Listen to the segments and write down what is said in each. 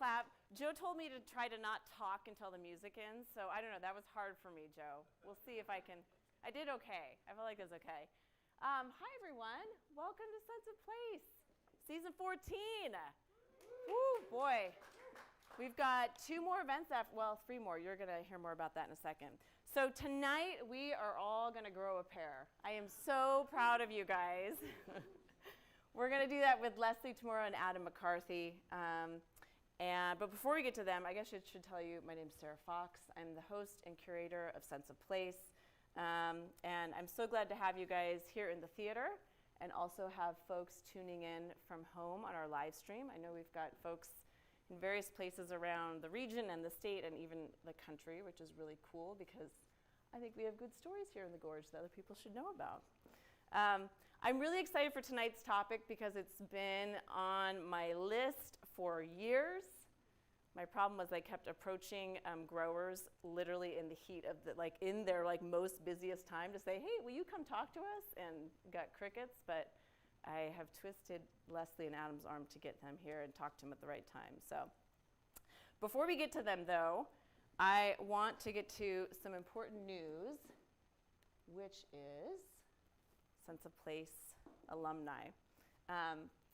clap. Joe told me to try to not talk until the music ends, so I don't know, that was hard for me, Joe. We'll see if I can. I did okay. I feel like it was okay. Hi, everyone. Welcome to Sense of Place, season 14. Woo, boy. We've got 2 more events after, well, 3 more. You're going to hear more about that in a second. So tonight, we are all going to grow a pear. I am so proud of you guys. We're going to do that with Lesley, Tamura, and Adam McCarthy. But before we get to them, I guess I should tell you, my name's Sarah Fox. I'm the host and curator of Sense of Place. And I'm so glad to have you guys here in the theater and also have folks tuning in from home on our live stream. I know we've got folks in various places around the region and the state and even the country, which is really cool because I think we have good stories here in the Gorge that other people should know about. I'm really excited for tonight's topic because it's been on my list for years. My problem was I kept approaching growers literally in the heat of in their most busiest time to say, hey, will you come talk to us? And got crickets, but I have twisted Lesley and Adam's arm to get them here and talk to them at the right time. So before we get to them though, I want to get to some important news, which is Sense of Place alumni.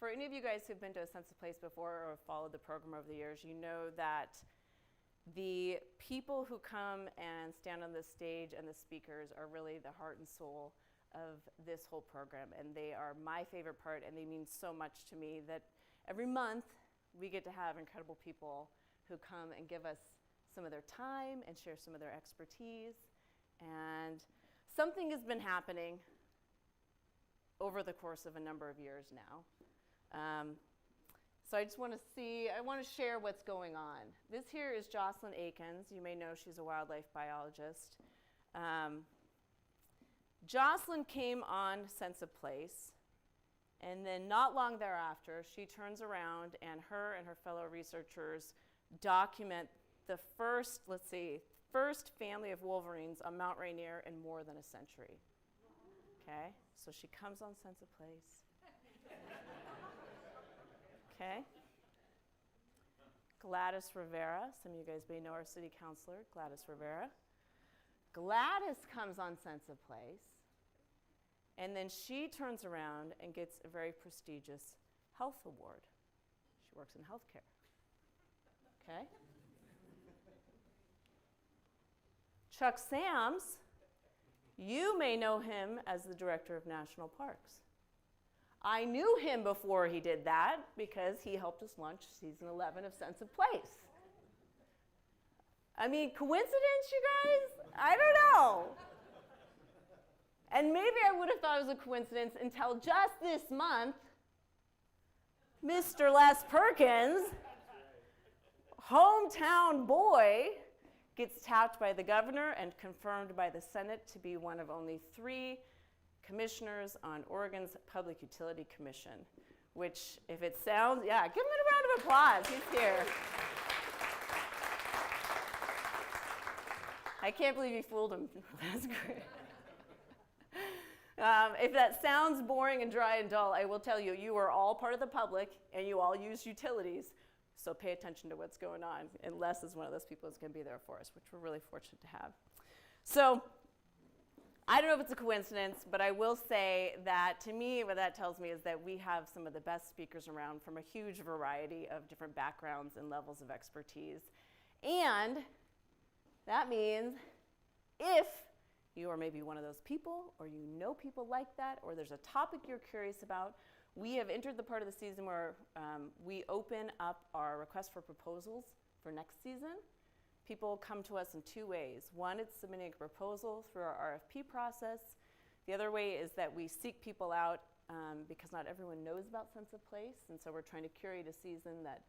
For any of you guys who've been to a Sense of Place before or followed the program over the years, you know that the people who come and stand on the stage and the speakers are really the heart and soul of this whole program, and they are my favorite part, and they mean so much to me that every month we get to have incredible people who come and give us some of their time and share some of their expertise. And something has been happening over the course of a number of years now. So I just want to share what's going on. This here is Jocelyn Akins. You may know she's a wildlife biologist. Jocelyn came on Sense of Place, and then not long thereafter, she turns around and her fellow researchers document the first family of wolverines on Mount Rainier in more than a century. Okay, so she comes on Sense of Place. Okay. Gladys Rivera, some of you guys may know our city councilor, Gladys Rivera. Gladys comes on Sense of Place, and then she turns around and gets a very prestigious health award. She works in healthcare. Okay. Chuck Sams, you may know him as the director of national parks. I knew him before he did that because he helped us launch season 11 of Sense of Place. I mean, coincidence, you guys? I don't know. And maybe I would have thought it was a coincidence until just this month, Mr. Les Perkins, hometown boy, gets tapped by the governor and confirmed by the Senate to be one of only 3 commissioners on Oregon's Public Utility Commission, which, if it sounds, yeah, give him a round of applause. He's here. I can't believe you fooled him. That's great. If that sounds boring and dry and dull, I will tell you, you are all part of the public and you all use utilities, so pay attention to what's going on. And Les is one of those people who's going to be there for us, which we're really fortunate to have. So I don't know if it's a coincidence, but I will say that to me, what that tells me is that we have some of the best speakers around from a huge variety of different backgrounds and levels of expertise. And that means if you are maybe one of those people, or you know people like that, or there's a topic you're curious about, we have entered the part of the season where we open up our request for proposals for next season. People come to us in 2 ways. One, it's submitting a proposal through our RFP process. The other way is that we seek people out because not everyone knows about Sense of Place, and so we're trying to curate a season that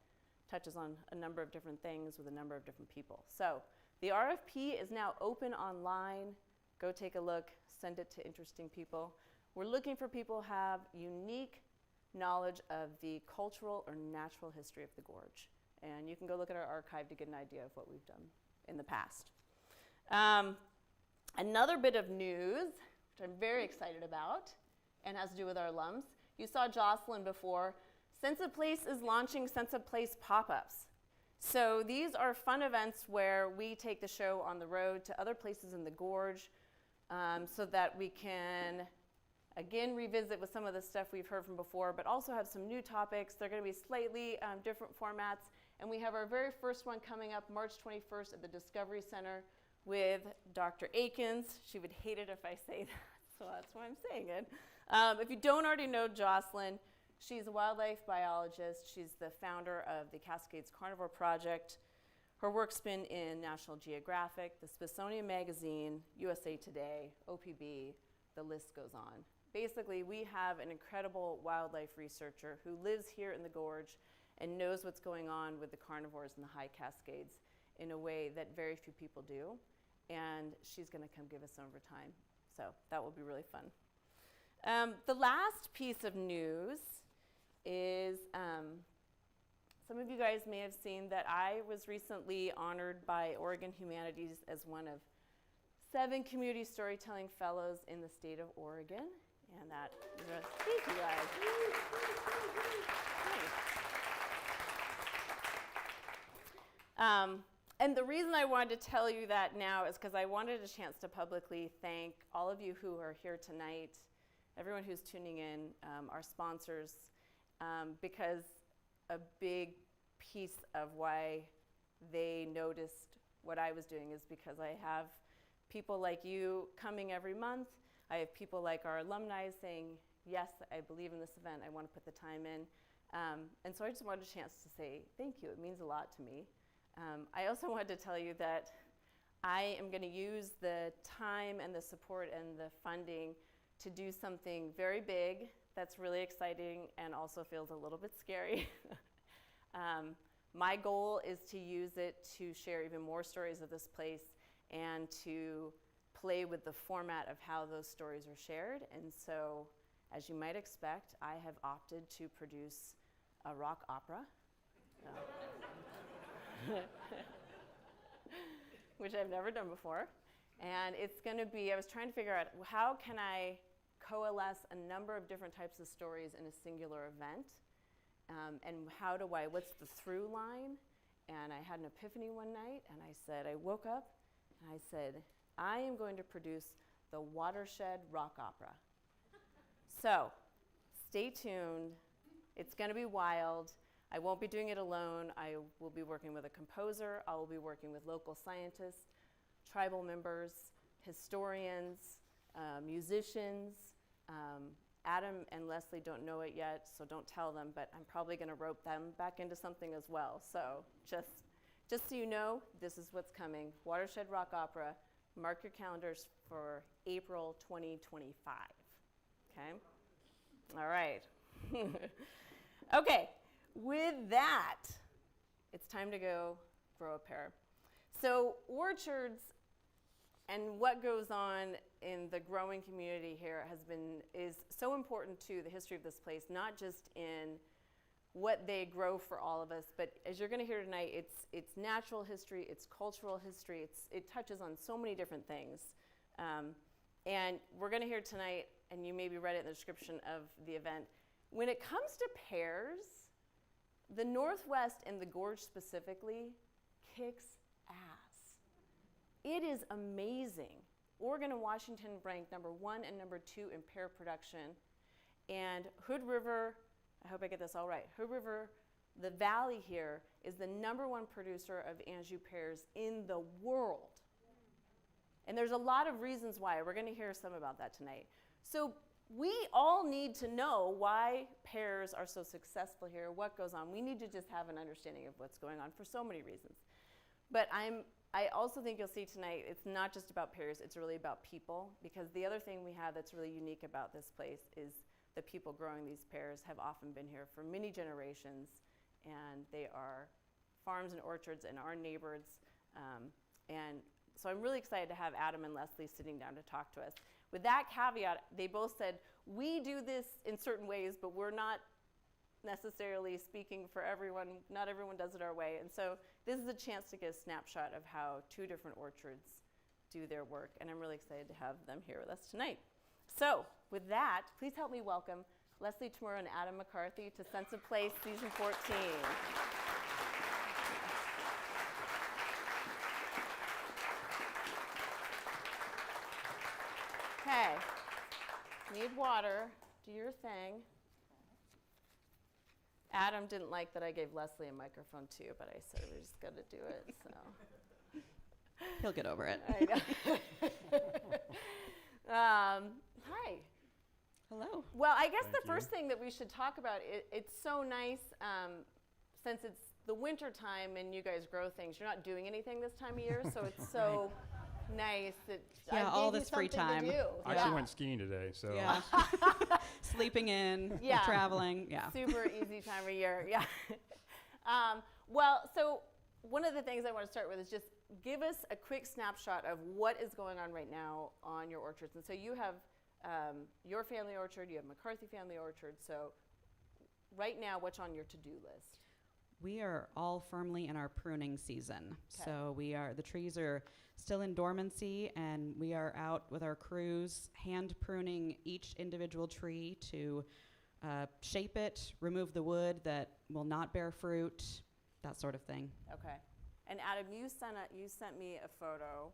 touches on a number of different things with a number of different people. So the RFP is now open online. Go take a look, send it to interesting people. We're looking for people who have unique knowledge of the cultural or natural history of the Gorge. And you can go look at our archive to get an idea of what we've done in the past. Another bit of news, which I'm very excited about, and has to do with our alums. You saw Jocelyn before. Sense of Place is launching Sense of Place pop-ups. So these are fun events where we take the show on the road to other places in the Gorge so that we can, again, revisit with some of the stuff we've heard from before, but also have some new topics. They're going to be slightly different formats. And we have our very first one coming up March 21st at the Discovery Center with Dr. Akins. She would hate it if I say that, so that's why I'm saying it. If you don't already know Jocelyn, she's a wildlife biologist. She's the founder of the Cascades Carnivore Project. Her work's been in National Geographic, the Smithsonian Magazine, USA Today, OPB, the list goes on. Basically, we have an incredible wildlife researcher who lives here in the Gorge and knows what's going on with the carnivores in the high Cascades in a way that very few people do. And she's going to come give us some of her time. So that will be really fun. The last piece of news is some of you guys may have seen that I was recently honored by Oregon Humanities as one of 7 community storytelling fellows in the state of Oregon. And that, thank you guys. Nice. And the reason I wanted to tell you that now is because I wanted a chance to publicly thank all of you who are here tonight, everyone who's tuning in, our sponsors, because a big piece of why they noticed what I was doing is because I have people like you coming every month. I have people like our alumni saying, yes, I believe in this event, I want to put the time in. And so I just wanted a chance to say thank you. It means a lot to me. I also wanted to tell you that I am going to use the time and the support and the funding to do something very big that's really exciting and also feels a little bit scary. My goal is to use it to share even more stories of this place and to play with the format of how those stories are shared. And so, as you might expect, I have opted to produce a rock opera. Which I've never done before. And it's going to be, I was trying to figure out how can I coalesce a number of different types of stories in a singular event, and what's the through line? And I had an epiphany one night, and I woke up, and I said, I am going to produce the Watershed Rock Opera. So, stay tuned. It's going to be wild. I won't be doing it alone. I will be working with a composer. I will be working with local scientists, tribal members, historians, musicians. Adam and Lesley don't know it yet, so don't tell them, but I'm probably going to rope them back into something as well. So just so you know, this is what's coming. Watershed Rock Opera. Mark your calendars for April 2025. Okay? All right. Okay. With that, it's time to go grow a pear. So orchards and what goes on in the growing community here is so important to the history of this place, not just in what they grow for all of us, but as you're going to hear tonight, it's natural history, it's cultural history, it touches on so many different things. And we're going to hear tonight, and you maybe read it in the description of the event, when it comes to pears, the Northwest and the Gorge specifically kicks ass. It is amazing. Oregon and Washington ranked number 1 and number 2 in pear production. And Hood River, I hope I get this all right, Hood River, the valley here, is the number 1 producer of Anjou pears in the world. And there's a lot of reasons why. We're going to hear some about that tonight. So we all need to know why pears are so successful here, what goes on. We need to just have an understanding of what's going on for so many reasons. But I also think you'll see tonight, it's not just about pears, it's really about people, because the other thing we have that's really unique about this place is the people growing these pears have often been here for many generations, and they are farms and orchards and our neighbors. And so I'm really excited to have Adam and Lesley sitting down to talk to us. With that caveat, they both said, we do this in certain ways, but we're not necessarily speaking for everyone. Not everyone does it our way. And so this is a chance to get a snapshot of how 2 different orchards do their work. And I'm really excited to have them here with us tonight. So with that, please help me welcome Lesley, Tamura, and Adam McCarthy to Sense of Place Season 14. Okay. Need water. Do your thing. Adam didn't like that I gave Lesley a microphone too, but I said we just got to do it. So He'll get over it. I know. Hi. Hello. Well, I guess Thank the you. first thing that we should talk about, it's so nice since it's the winter time and you guys grow things. You're not doing anything this time of year, so it's so nice that Yeah, I all gave you this free something time. to do. I actually went skiing today, so Yeah. Sleeping in, Yeah. traveling, yeah. Super easy time of year, yeah. Well, so one of the things I want to start with is just give us a quick snapshot of what is going on right now on your orchards. And so you have your family orchard, you have McCarthy family orchard. So right now, what's on your to-do list? We are all firmly in our pruning season. 'Kay. So the trees are still in dormancy, and we are out with our crews hand pruning each individual tree to shape it, remove the wood that will not bear fruit, that sort of thing. Okay. And Adam, you sent me a photo.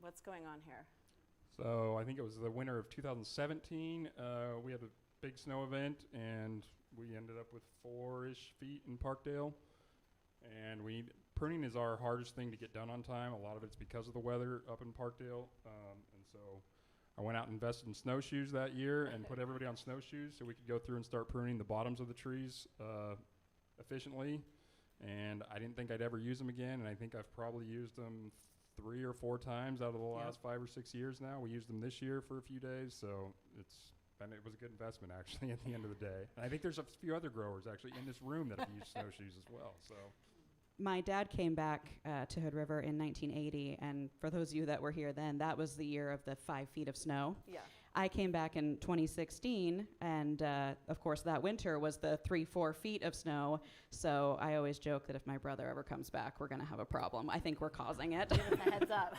What's going on here? So I think it was the winter of 2017. We had a big snow event, and we ended up with 4-ish feet in Parkdale. And pruning is our hardest thing to get done on time. A lot of it's because of the weather up in Parkdale. And so I went out and invested in snowshoes that year and put everybody on snowshoes so we could go through and start pruning the bottoms of the trees efficiently. And I didn't think I'd ever use them again, and I think I've probably used them 3 or 4 times out of the last 5 or 6 years now. We used them this year for a few days, so it was a good investment actually at the end of the day. And I think there's a few other growers actually in this room that have used snowshoes as well. So My dad came back to Hood River in 1980, and for those of you that were here then, that was the year of the 5 feet of snow. Yeah. I came back in 2016, and of course that winter was the 3-4 feet of snow. So I always joke that if my brother ever comes back, we're going to have a problem. I think we're causing it. Give us a heads up.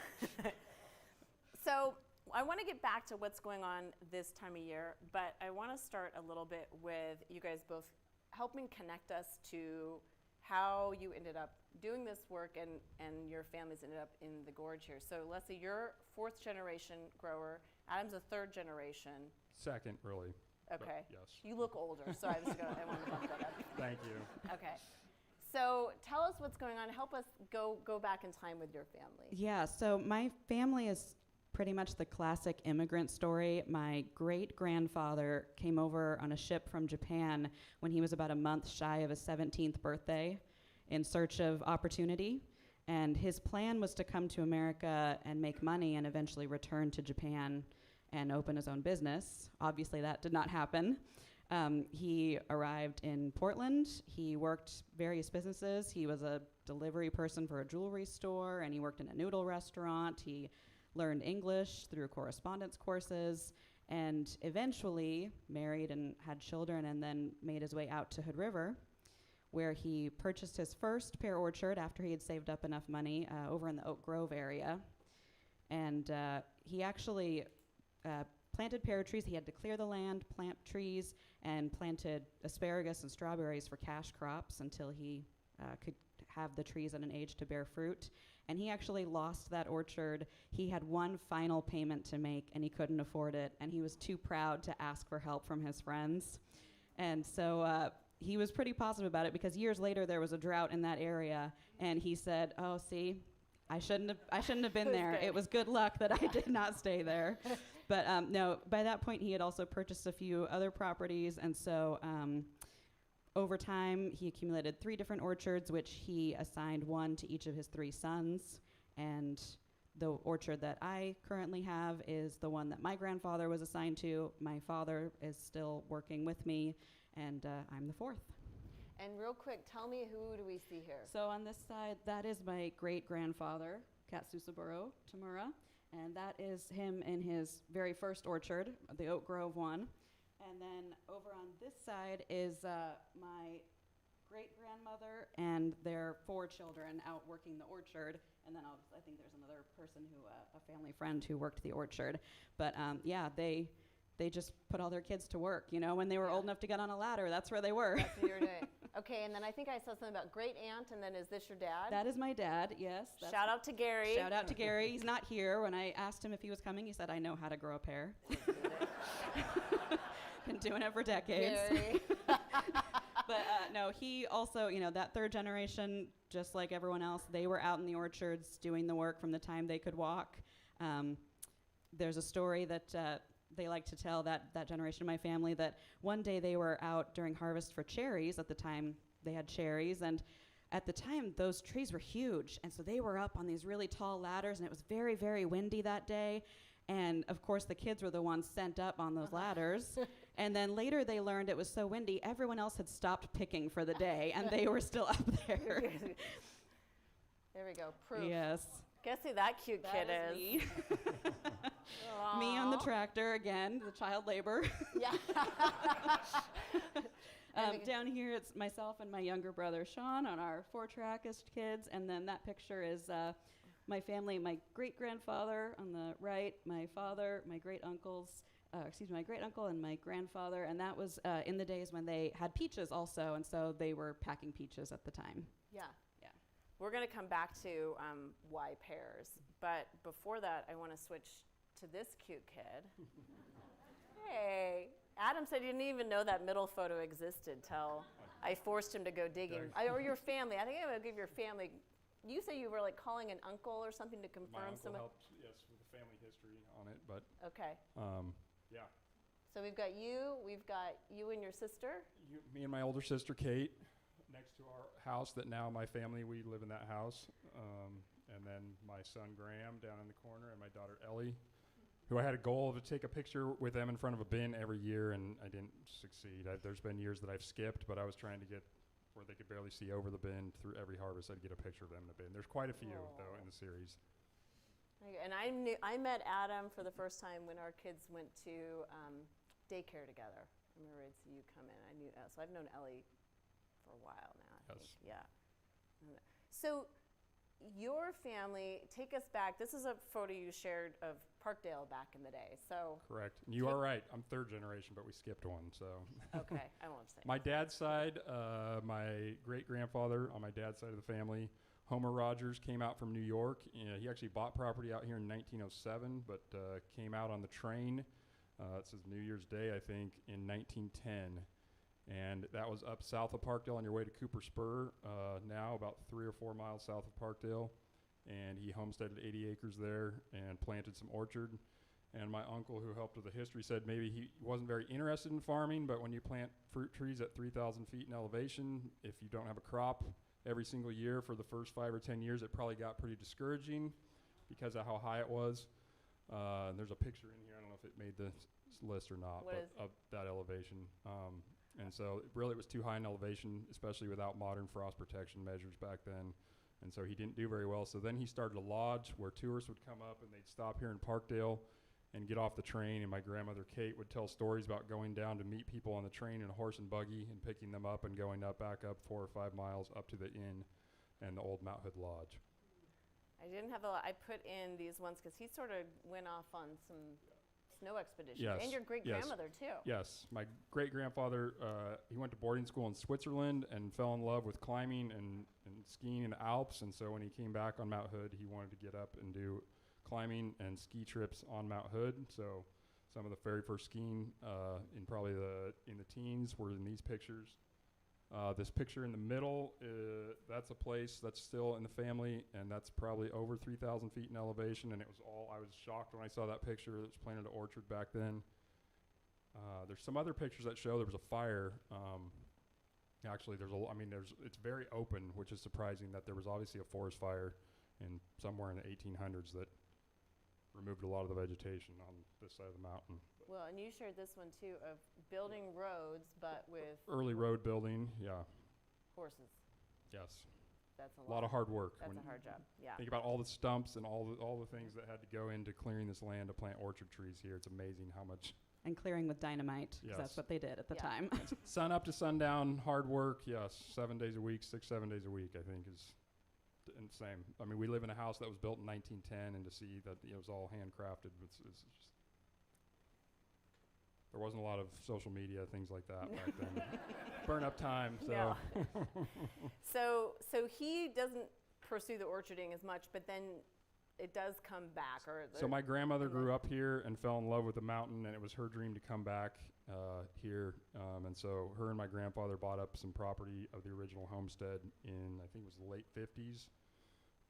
So I want to get back to what's going on this time of year, but I want to start a little bit with you guys both helping connect us to how you ended up doing this work and your families ended up in the Gorge here. So Lesley, you're 4th generation grower. Adam's a 3rd generation. second, really. but Okay. Yes. You look older, so I wanted to bump that up. Thank you. Okay. So tell us what's going on. Help us go back in time with your family. Yeah, so my family is pretty much the classic immigrant story. My great-grandfather came over on a ship from Japan when he was about a month shy of his 17th birthday in search of opportunity. And his plan was to come to America and make money and eventually return to Japan and open his own business. Obviously, that did not happen. He arrived in Portland. He worked various businesses. He was a delivery person for a jewelry store, and he worked in a noodle restaurant. He learned English through correspondence courses, and eventually married and had children, and then made his way out to Hood River, where he purchased his first pear orchard after he had saved up enough money over in the Oak Grove area. And he actually planted pear trees. He had to clear the land, plant trees, and planted asparagus and strawberries for cash crops until he could have the trees at an age to bear fruit. And he actually lost that orchard. He had one final payment to make, and he couldn't afford it, and he was too proud to ask for help from his friends. And so he was pretty positive about it, because years later there was a drought in that area, and he said, "Oh, see, I shouldn't have been there. It was good luck that I did not stay there." But no, by that point he had also purchased a few other properties, and so over time he accumulated 3 different orchards, which he assigned one to each of his 3 sons. And the orchard that I currently have is the one that my grandfather was assigned to. My father is still working with me, and I'm the 4th. And real quick, tell me, who do we see here? So on this side, that is my great-grandfather, Katsusaburo Tamura, and that is him in his very first orchard, the Oak Grove one. And then over on this side is my great-grandmother and their 4 children out working the orchard. And then I think there's another person a family friend who worked the orchard. But yeah, they just put all their kids to work. You know, when they were old enough to get on a ladder, that's where they were. That's what you're doing. Okay, And then I think I saw something about great aunt, and then is this your dad? That is my dad, yes. Shout out to Gary. Shout out to Gary. He's not here. When I asked him if he was coming, he said, I know how to grow a pear. Been doing it for decades. Gary. But no, he also, that third generation, just like everyone else, they were out in the orchards doing the work from the time they could walk. There's a story that they like to tell, that generation of my family, that one day they were out during harvest for cherries. At the time they had cherries, and at the time those trees were huge, and so they were up on these really tall ladders, and it was very, very windy that day. And of course the kids were the ones sent up on those ladders. And then later they learned it was so windy, everyone else had stopped picking for the day, and they were still up there. There we go, proof. Yes. Guess who that cute kid is? Me. Me on the tractor again, the child labor. Yeah. Down here it's myself and my younger brother Sean on our 4-trackist kids, and then that picture is my family, my great-grandfather on the right, my father, my great-uncle and my grandfather, and that was in the days when they had peaches also, and so they were packing peaches at the time. Yeah. We're going to come back to why pears, but before that, I want to switch to this cute kid. Hey, Adam said he didn't even know that middle photo existed till I forced him to go digging. Or your family. I think I'm going to give your family. You say you were like calling an uncle or something to confirm my uncle helped, yes, with the family history on it, but okay. Yeah. So we've got you and your sister. Me and my older sister Kate, next to our house that now my family, we live in that house. And then my son Graham down in the corner, and my daughter Ellie, who I had a goal to take a picture with them in front of a bin every year, and I didn't succeed. There's been years that I've skipped, but I was trying to get where they could barely see over the bin. Through every harvest, I'd get a picture of them in a bin. There's quite a few, though, in the series. And I met Adam for the first time when our kids went to daycare together. I remember I'd see you come in. I knew, so I've known Ellie for a while now. I think. Yeah. So your family, take us back. This is a photo you shared of Parkdale back in the day. So correct. And you are right. I'm third generation, but we skipped one. So okay, I won't say. My dad's side, my great-grandfather on my dad's side of the family, Homer Rogers, came out from New York. He actually bought property out here in 1907, but came out on the train. It says New Year's Day, I think, in 1910. And that was up south of Parkdale on your way to Cooper Spur, now about 3 or 4 miles south of Parkdale. And he homesteaded 80 acres there and planted some orchard. And my uncle, who helped with the history, said maybe he wasn't very interested in farming, but when you plant fruit trees at 3,000 feet in elevation, if you don't have a crop every single year for the first 5 or 10 years, it probably got pretty discouraging because of how high it was. And there's a picture in here. I don't know if it made the list or not, but of that elevation. And so really it was too high in elevation, especially without modern frost protection measures back then. And so he didn't do very well. So then he started a lodge where tourists would come up and they'd stop here in Parkdale and get off the train. And my grandmother Kate would tell stories about going down to meet people on the train in a horse and buggy and picking them up and going back up 4 or 5 miles up to the inn and the old Mount Hood Lodge. I didn't have I put in these ones because he sort of went off on some snow expeditions. Yes. And your great-grandmother, too. Yes. My great-grandfather, he went to boarding school in Switzerland and fell in love with climbing and skiing in the Alps. And so when he came back on Mount Hood, he wanted to get up and do climbing and ski trips on Mount Hood. So some of the very first skiing in the teens were in these pictures. This picture in the middle, that's a place that's still in the family, and that's probably over 3,000 feet in elevation, and I was shocked when I saw that picture. It was planted an orchard back then. There's some other pictures that show there was a fire. Actually, it's very open, which is surprising that there was obviously a forest fire somewhere in the 1800s that removed a lot of the vegetation on this side of the mountain. Well, and you shared this one too of building roads, but with early road building, yeah. Horses. Yes. That's a lot of hard work. That's a hard job. Yeah. Think about all the stumps and all the things that had to go into clearing this land to plant orchard trees here. It's amazing how much. And clearing with dynamite, because that's what they did at the time. Sun up to sundown, hard work. Yes, 7 days a week, 7 days a week. I think is insane. I mean, we live in a house that was built in 1910, and to see that it was all handcrafted, it's just. there wasn't a lot of social media, things like that back then. Burn up time, so. No. So he doesn't pursue the orcharding as much, but then it does come back. So my grandmother grew up here and fell in love with the mountain, and it was her dream to come back here. And so her and my grandfather bought up some property of the original homestead in, I think it was the late 50s.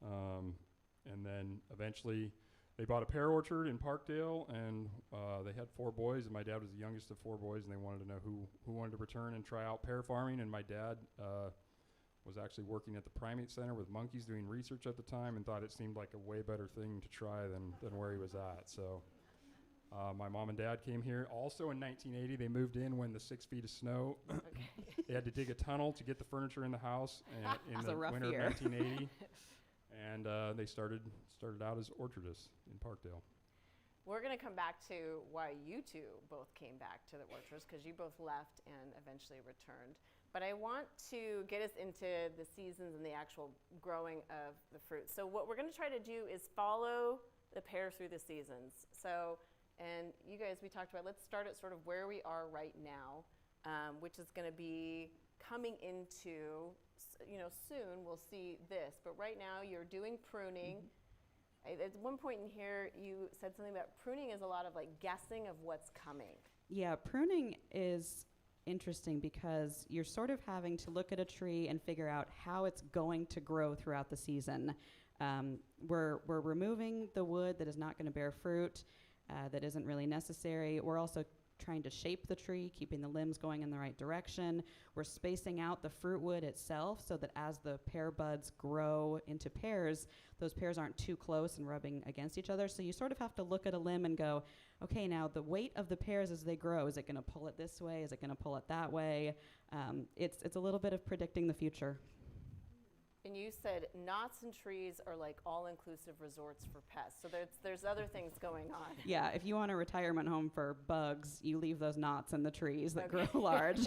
And then eventually they bought a pear orchard in Parkdale, and they had 4 boys, and my dad was the youngest of 4 boys, and they wanted to know who wanted to return and try out pear farming. And my dad was actually working at the primate center with monkeys doing research at the time, and thought it seemed like a way better thing to try than where he was at. So my mom and dad came here also in 1980. They moved in when the 6 feet of snow. They had to dig a tunnel to get the furniture in the house in the winter of 1980. And they started out as orchardists in Parkdale. We're going to come back to why you two both came back to the orchards, because you both left and eventually returned. But I want to get us into the seasons and the actual growing of the fruit. So what we're going to try to do is follow the pear through the seasons. So, and you guys, we talked about, let's start at sort of where we are right now, which is going to be coming into, soon we'll see this. But right now you're doing pruning. At one point in here, you said something about pruning is a lot of like guessing of what's coming. Yeah, pruning is interesting because you're sort of having to look at a tree and figure out how it's going to grow throughout the season. We're removing the wood that is not going to bear fruit, that isn't really necessary. We're also trying to shape the tree, keeping the limbs going in the right direction. We're spacing out the fruit wood itself so that as the pear buds grow into pears, those pears aren't too close and rubbing against each other. So you sort of have to look at a limb and go, okay, now the weight of the pears as they grow, is it going to pull it this way? Is it going to pull it that way? It's a little bit of predicting the future. And you said knots and trees are like all-inclusive resorts for pests. So there's other things going on. Yeah, if you want a retirement home for bugs, you leave those knots in the trees that grow large.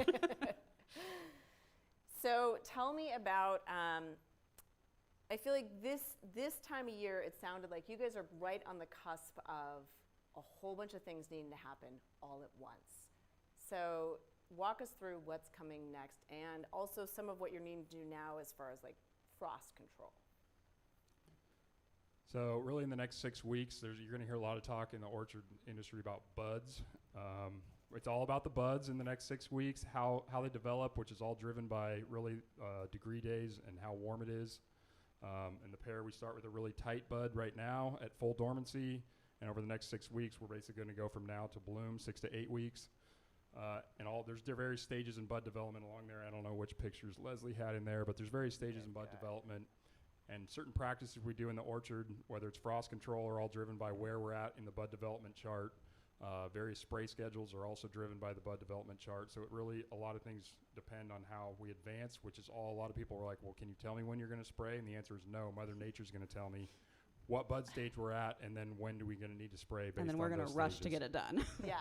So tell me about, I feel like this time of year, it sounded like you guys are right on the cusp of a whole bunch of things needing to happen all at once. So walk us through what's coming next, and also some of what you're needing to do now as far as like frost control. So really in the next 6 weeks, you're going to hear a lot of talk in the orchard industry about buds. It's all about the buds in the next 6 weeks, how they develop, which is all driven by really degree days and how warm it is. In the pear, we start with a really tight bud right now at full dormancy, and over the next 6 weeks, we're basically going to go from now to bloom, 6 to 8 weeks. And there's various stages in bud development along there. I don't know which pictures Lesley had in there, but there's various stages in bud development. And certain practices we do in the orchard, whether it's frost control, are all driven by where we're at in the bud development chart. Various spray schedules are also driven by the bud development chart. So a lot of things depend on how we advance, which is all a lot of people are like, well, can you tell me when you're going to spray? And the answer is no. Mother Nature's going to tell me what bud stage we're at, and then when do we going to need to spray based on those stages. And then we're going to rush to get it done. Yeah.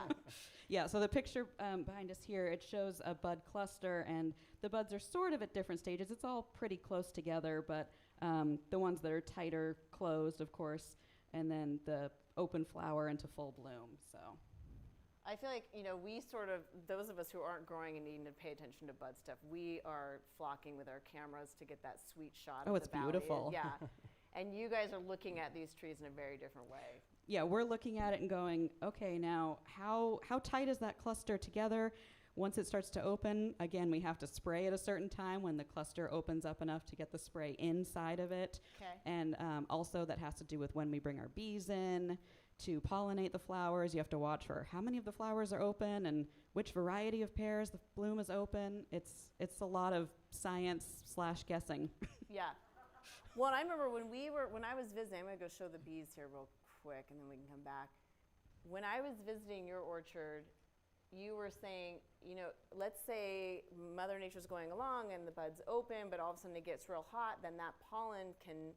Yeah, so the picture behind us here, it shows a bud cluster, and the buds are sort of at different stages. It's all pretty close together, but the ones that are tighter closed, of course, and then the open flower into full bloom. So I feel like, we sort of, those of us who aren't growing and needing to pay attention to bud stuff, we are flocking with our cameras to get that sweet shot of it's the valley. Beautiful. Yeah. And you guys are looking at these trees in a very different way. Yeah, we're looking at it and going, okay, now how tight is that cluster together? Once it starts to open, again, we have to spray at a certain time when the cluster opens up enough to get the spray inside of it. Okay. And also that has to do with when we bring our bees in to pollinate the flowers. You have to watch for how many of the flowers are open and which variety of pears the bloom is open. It's a lot of science/guessing. Yeah. Well, I remember when I was visiting, I'm going to go show the bees here real quick and then we can come back. When I was visiting your orchard, you were saying, let's say Mother Nature's going along and the buds open, but all of a sudden it gets real hot, then that pollen can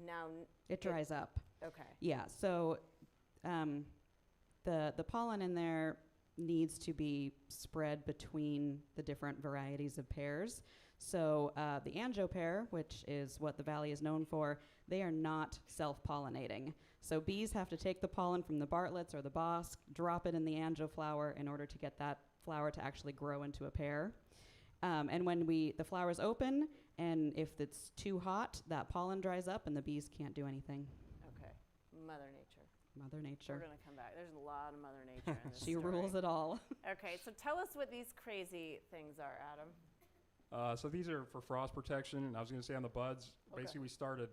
now... It dries up. Okay. Yeah, so the pollen in there needs to be spread between the different varieties of pears. So the Anjou pear, which is what the valley is known for, they are not self-pollinating. So bees have to take the pollen from the Bartletts or the Bosc, drop it in the Anjou flower in order to get that flower to actually grow into a pear. And when the flowers open, and if it's too hot, that pollen dries up and the bees can't do anything. Okay. Mother Nature. Mother Nature. We're going to come back. There's a lot of Mother Nature in this She story. rules it all. Okay, so tell us what these crazy things are, Adam. So these are for frost protection, and I was going to say on the buds, Okay. basically we started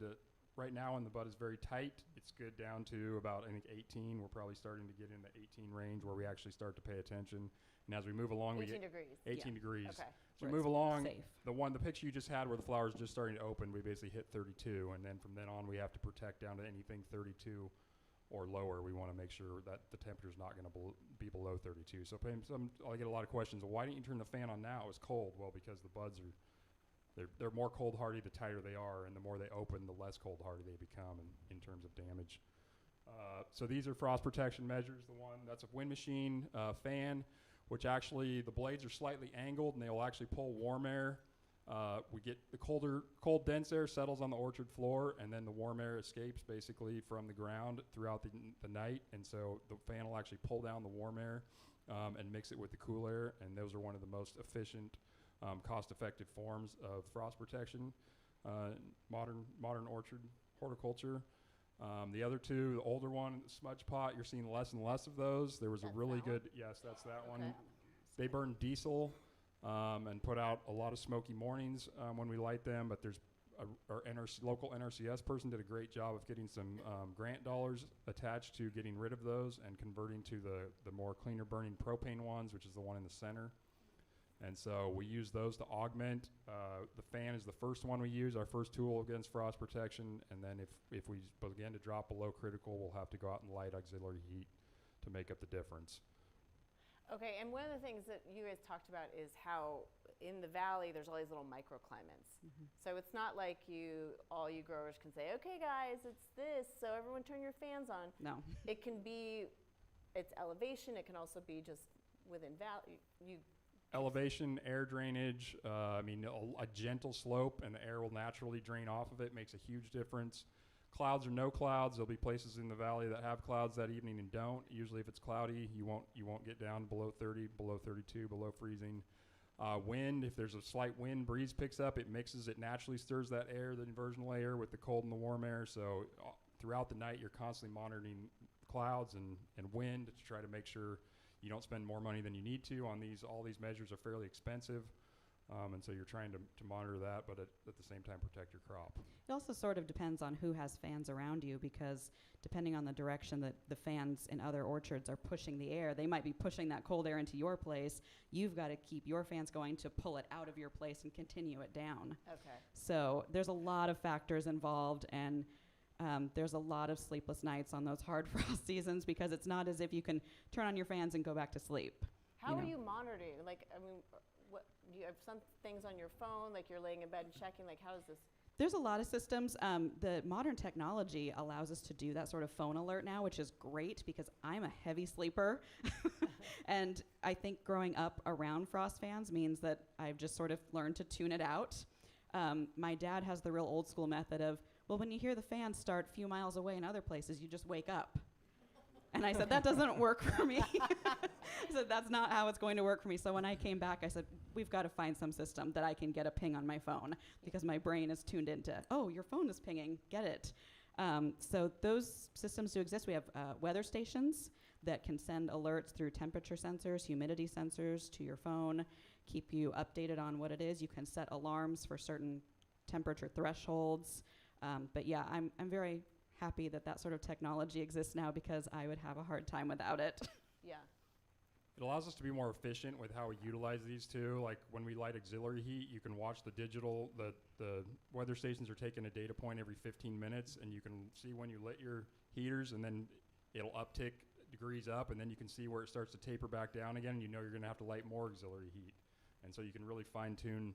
right now when the bud is very tight, it's good down to about, I think, 18. We're probably starting to get in the 18 range where we actually start to pay attention. And as we move along, 18 degrees. 18 degrees. Okay. As we move along, safe. the picture you just had where the flower's just starting to open, we basically hit 32, and then from then on we have to protect down to anything 32 or lower. We want to make sure that the temperature's not going to be below 32. So I get a lot of questions. Well, why didn't you turn the fan on now? It's cold. Well, because the buds they're more cold hardy the tighter they are, and the more they open, the less cold hardy they become in terms of damage. So these are frost protection measures. That's a wind machine fan, which actually the blades are slightly angled, and they will actually pull warm air. We get the cold dense air settles on the orchard floor, and then the warm air escapes basically from the ground throughout the night. And so the fan will actually pull down the warm air and mix it with the cool air. And those are one of the most efficient, cost-effective forms of frost protection, modern orchard horticulture. The other two, the older one, the smudge pot, you're seeing less and less of those. There was a really good, yes, that's that one. They burn diesel and put out a lot of smoky mornings when we light them, but there's our local NRCS person did a great job of getting some grant dollars attached to getting rid of those and converting to the more cleaner burning propane ones, which is the one in the center. And so we use those to augment. The fan is the first one we use, our first tool against frost protection. And then if we begin to drop below critical, we'll have to go out and light auxiliary heat to make up the difference. Okay, and one of the things that you guys talked about is how in the valley there's all these little microclimates. So it's not like all you growers can say, okay guys, it's this, so everyone turn your fans on. No. It can be, it's elevation, it can also be just within valley. Elevation, air drainage, a gentle slope, and the air will naturally drain off of it, makes a huge difference. Clouds or no clouds, there'll be places in the valley that have clouds that evening and don't. Usually if it's cloudy, you won't get down below 30, below 32, below freezing. Wind, if there's a slight wind breeze picks up, it mixes, it naturally stirs that air, the inversional air, with the cold and the warm air. So throughout the night, you're constantly monitoring clouds and wind to try to make sure you don't spend more money than you need to on these. All these measures are fairly expensive. And so you're trying to monitor that, but at the same time protect your crop. It also sort of depends on who has fans around you, because depending on the direction that the fans in other orchards are pushing the air, they might be pushing that cold air into your place. You've got to keep your fans going to pull it out of your place and continue it down. Okay. So there's a lot of factors involved, and there's a lot of sleepless nights on those hard frost seasons, because it's not as if you can turn on your fans and go back to sleep. How are you monitoring? Do you have some things on your phone, like you're laying in bed and checking, like how is this? There's a lot of systems. The modern technology allows us to do that sort of phone alert now, which is great because I'm a heavy sleeper. And I think growing up around frost fans means that I've just sort of learned to tune it out. My dad has the real old school method of, well, when you hear the fans start a few miles away in other places, you just wake up. And I said, that doesn't work for me. I said, that's not how it's going to work for me. So when I came back, I said, we've got to find some system that I can get a ping on my phone, because my brain is tuned into, oh, your phone is pinging, get it. So those systems do exist. We have weather stations that can send alerts through temperature sensors, humidity sensors to your phone, keep you updated on what it is. You can set alarms for certain temperature thresholds. But yeah, I'm very happy that sort of technology exists now, because I would have a hard time without it. Yeah. It allows us to be more efficient with how we utilize these two. Like when we light auxiliary heat, you can watch the weather stations are taking a data point every 15 minutes, and you can see when you lit your heaters, and then it'll uptick degrees up, and then you can see where it starts to taper back down again, and you know you're gonna have to light more auxiliary heat. And so you can really fine tune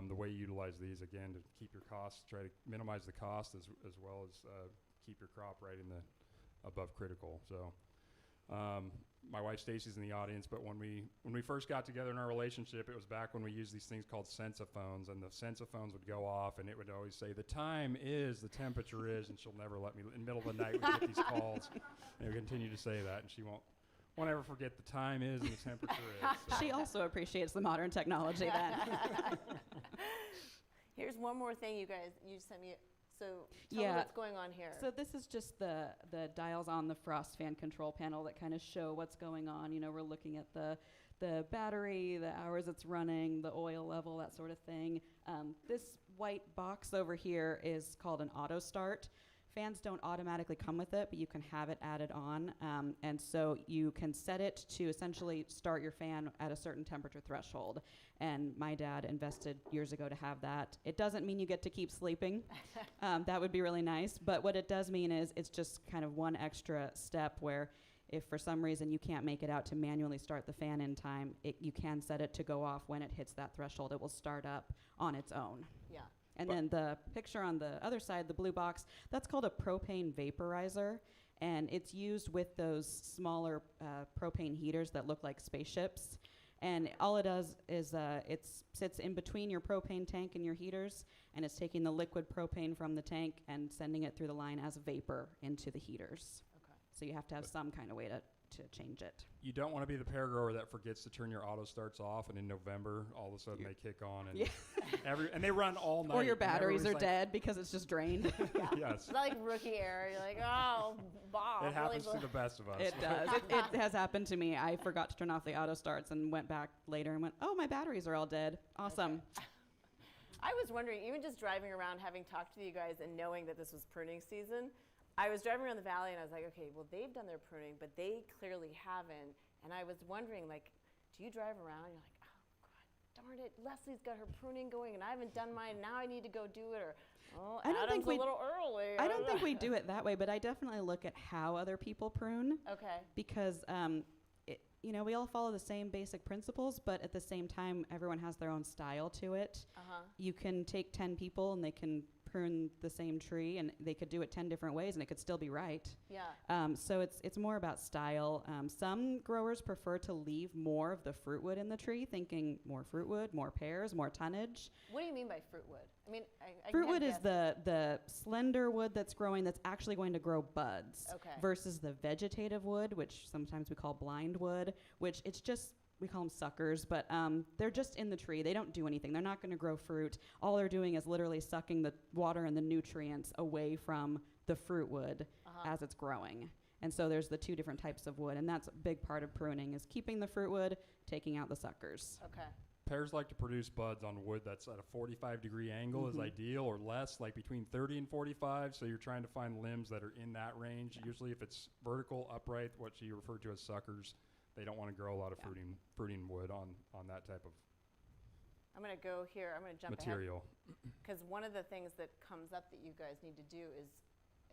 the way you utilize these, again, to keep your costs, try to minimize the cost as well as keep your crop right in the above critical. So my wife Stacy's in the audience, but when we first got together in our relationship, it was back when we used these things called sensophones, and the sensophones would go off, and it would always say, the time is, the temperature is, and she'll never let me, in the middle of the night, we get these calls, and we continue to say that, and she won't ever forget the time is and the temperature is. So. She also appreciates the modern technology then. Here's one more thing, you guys. You sent me. So tell me what's going on here. So this is just the dials on the frost fan control panel that kind of show what's going on. You know, we're looking at the battery, the hours it's running, the oil level, that sort of thing. This white box over here is called an auto start. Fans don't automatically come with it, but you can have it added on. And so you can set it to essentially start your fan at a certain temperature threshold. And my dad invested years ago to have that. It doesn't mean you get to keep sleeping. That would be really nice. But what it does mean is it's just kind of one extra step where if for some reason you can't make it out to manually start the fan in time, you can set it to go off when it hits that threshold. It will start up on its own. Yeah. And then the picture on the other side, the blue box, that's called a propane vaporizer. And it's used with those smaller propane heaters that look like spaceships. And all it does is it sits in between your propane tank and your heaters, and it's taking the liquid propane from the tank and sending it through the line as vapor into the heaters. Okay. So you have to have some kind of way to change it. You don't want to be the pear grower that forgets to turn your auto starts off, and in November, all of a sudden they kick on, and and they run all night. Or your batteries are dead because it's just drained. Yes. It's like rookie error. You're like, oh, Bob. It happens to the best of us. It does. It has happened to me. I forgot to turn off the auto starts and went back later and went, oh, my batteries are all dead. Awesome. Okay. I was wondering, even just driving around, having talked to you guys and knowing that this was pruning season, I was driving around the valley and I was like, okay, well, they've done their pruning, but they clearly haven't. And I was wondering, like, do you drive around and you're like, oh, God, darn it, Lesley's got her pruning going and I haven't done mine, now I need to go do it, or, oh, Adam's a little early. I don't think we do it that way, but I definitely look at how other people prune. Okay. Because, we all follow the same basic principles, but at the same time, everyone has their own style to it. Uh-huh. You can take 10 people and they can prune the same tree, and they could do it 10 different ways, and it could still be right. Yeah. So it's more about style. Some growers prefer to leave more of the fruit wood in the tree, thinking more fruit wood, more pears, more tonnage. What do you mean by fruit wood? I mean, I fruit wood is the slender wood that's growing that's actually going to grow buds. Okay. Versus the vegetative wood, which sometimes we call blind wood, which it's just, we call them suckers, but they're just in the tree. They don't do anything. They're not going to grow fruit. All they're doing is literally sucking the water and the nutrients away from the fruit wood as it's growing. And so there's the two different types of wood, and that's a big part of pruning, is keeping the fruit wood, taking out the suckers. Okay. Pears like to produce buds on wood that's at a 45-degree angle is ideal, or less, like between 30 and 45. So you're trying to find limbs that are in that range. Yeah. Usually if it's vertical, upright, what you refer to as suckers, they don't want to grow a lot of fruiting wood on that type of I'm going to go here. I'm going to jump material. Because one of the things that comes up that you guys need to do is,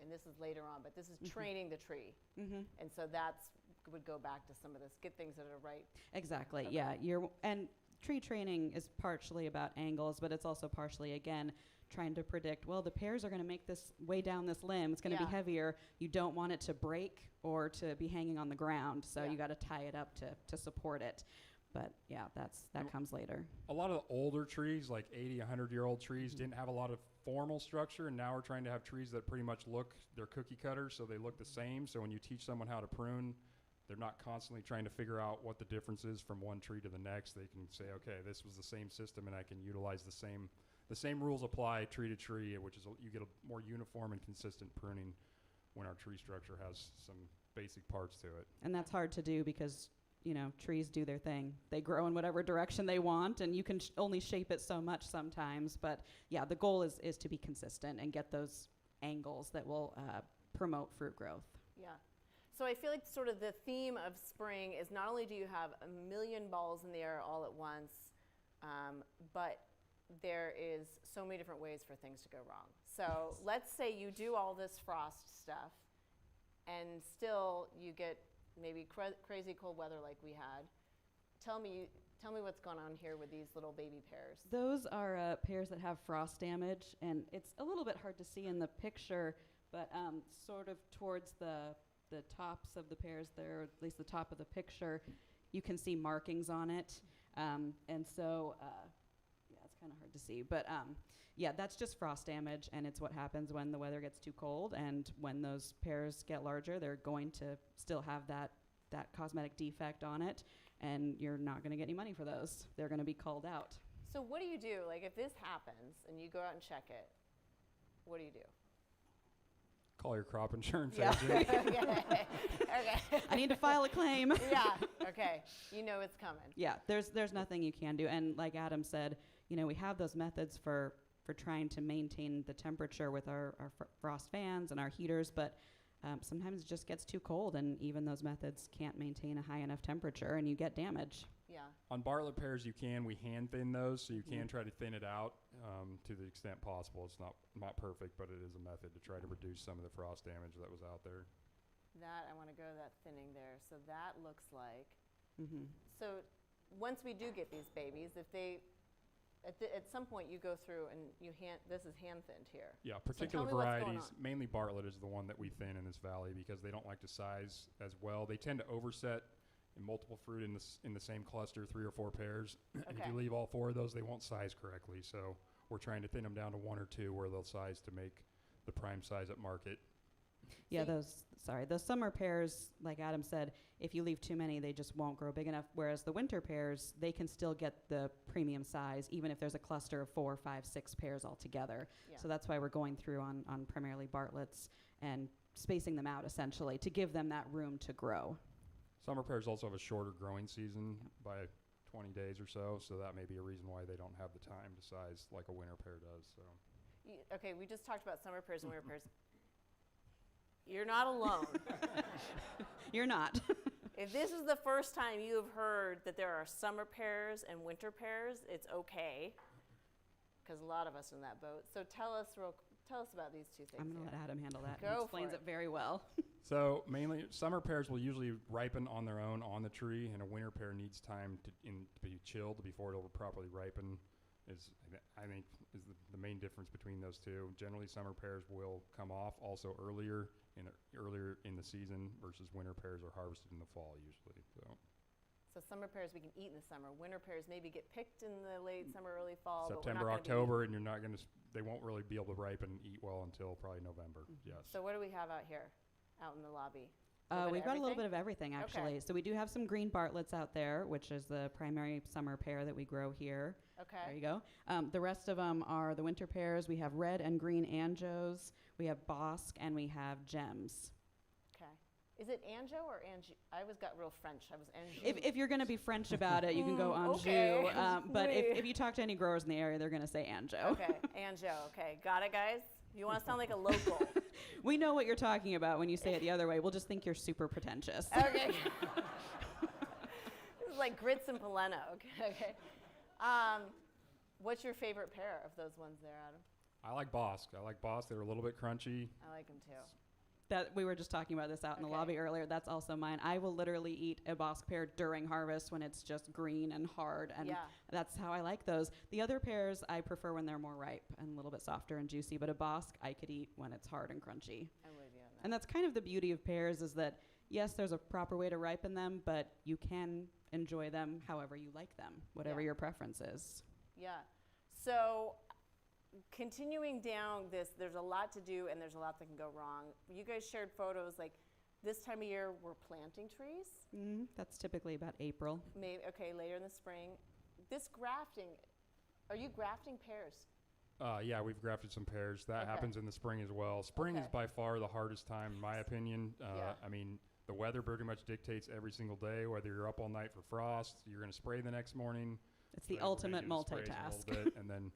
and this is later on, but this is training the tree. And so that's would go back to some of this. Get things that are right. Exactly. Okay. Yeah. And tree training is partially about angles, but it's also partially, again, trying to predict, well, the pears are going to make this way down this limb. It's going to be heavier. You don't want it to break or to be hanging on the ground, so you got to tie it up to support it. But yeah, that comes later. A lot of the older trees, like 80, 100-year-old trees, didn't have a lot of formal structure, and now we're trying to have trees that pretty much they're cookie cutters, so they look the same. So when you teach someone how to prune, they're not constantly trying to figure out what the difference is from one tree to the next. They can say, okay, this was the same system, and I can utilize the same rules apply tree to tree, which is you get a more uniform and consistent pruning when our tree structure has some basic parts to it. And that's hard to do because, trees do their thing. They grow in whatever direction they want, and you can only shape it so much sometimes. But yeah, the goal is to be consistent and get those angles that will promote fruit growth. Yeah. So I feel like sort of the theme of spring is not only do you have a million balls in the air all at once, but there is so many different ways for things to go wrong. So let's say you do all this frost stuff and still you get maybe crazy cold weather like we had. Tell me what's going on here with these little baby pears. Those are pears that have frost damage, and it's a little bit hard to see in the picture, but sort of towards the the tops of the pears there, at least the top of the picture, you can see markings on it. And so, yeah, it's kind of hard to see. But yeah, that's just frost damage, and it's what happens when the weather gets too cold. And when those pears get larger, they're going to still have that cosmetic defect on it, and you're not going to get any money for those. They're going to be culled out. So what do you do? Like if this happens and you go out and check it, what do you do? Call your crop insurance Yeah. agent. Okay. I need to file a claim. Yeah. Okay. You know it's coming. Yeah, there's nothing you can do. And like Adam said, we have those methods for trying to maintain the temperature with our frost fans and our heaters, but sometimes it just gets too cold, and even those methods can't maintain a high enough temperature, and you get damage. Yeah. On Bartlett pears, we hand thin those, so you can try to thin it out to the extent possible. It's not perfect, but it is a method to try to reduce some of the frost damage that was out there. I want to go to that thinning there. So that looks like. So once we do get these babies, if they, at some point you go through and this is hand thinned here. Yeah, So particular tell me what's going varieties, on. mainly Bartlett is the one that we thin in this valley because they don't like to size as well. They tend to overset in multiple fruit in the same cluster, 3 or 4 pears. And if Okay. you leave all 4 of those, they won't size correctly. So we're trying to thin them down to 1 or 2 where they'll size to make the prime size at market. Yeah, So those summer pears, like Adam said, if you leave too many, they just won't grow big enough. Whereas the winter pears, they can still get the premium size, even if there's a cluster of 4, 5, 6 pears all together. Yeah. So that's why we're going through on primarily Bartletts and spacing them out, essentially, to give them that room to grow. Summer pears also have a shorter growing season by 20 days or so that may be a reason why they don't have the time to size like a winter pear does. So Okay, we just talked about summer pears and winter pears. You're not alone. You're not. If this is the first time you have heard that there are summer pears and winter pears, it's okay, because a lot of us are in that boat. So tell us about these two things. I'm going to here. let Adam handle that. Go He for explains it. it very well. So mainly summer pears will usually ripen on their own on the tree, and a winter pear needs time to be chilled before it'll properly ripen. I think is the main difference between those two. Generally, summer pears will come off also earlier in the season versus winter pears are harvested in the fall usually. So summer pears we can eat in the summer. Winter pears maybe get picked in the late summer, early fall. September, but we're not October, and they won't really be able to ripen and eat well until probably November. Yes. So what do we have out here, out in the lobby? We've got a little bit of everything, actually. Okay. So we do have some green Bartletts out there, which is the primary summer pear that we grow here. Okay. There you go. The rest of them are the winter pears. We have red and green Anjous. We have Bosc, and we have Gems. Okay. Is it Anjou or Anjou? I always got real French. I was Anjou. If you're going to be French about it, you can go Anjou. Okay. But Oui. if you talk to any growers in the area, they're going to say Anjou. Okay, Anjou. Okay, got it, guys? You want to sound like a local. We know what you're talking about when you say it the other way. We'll just think you're super pretentious. Okay. This is like grits and polenta. Okay. What's your favorite pair of those ones there, Adam? I like Bosc. They're a little bit crunchy. I like them too. That we were just talking about this out in the Okay. lobby earlier. That's also mine. I will literally eat a Bosc pear during harvest when it's just green and hard, and Yeah. that's how I like those. The other pears I prefer when they're more ripe and a little bit softer and juicy, but a Bosc I could eat when it's hard and crunchy. I'm with you on that. And that's kind of the beauty of pears is that, yes, there's a proper way to ripen them, but you can enjoy them however you like them, whatever Yeah. your preference is. Yeah. So continuing down this, there's a lot to do and there's a lot that can go wrong. You guys shared photos like this time of year we're planting trees. That's typically about April. Maybe later in the spring. This grafting, are you grafting pears? Yeah, we've grafted some pears. That Okay. happens in the spring as well. Spring is Okay. by far the hardest time, in my opinion. Yeah. I mean, the weather pretty much dictates every single day, whether you're up all night for frost, you're going to spray the next morning. It's the So we're ultimate making the sprays a multitask. little bit, and then,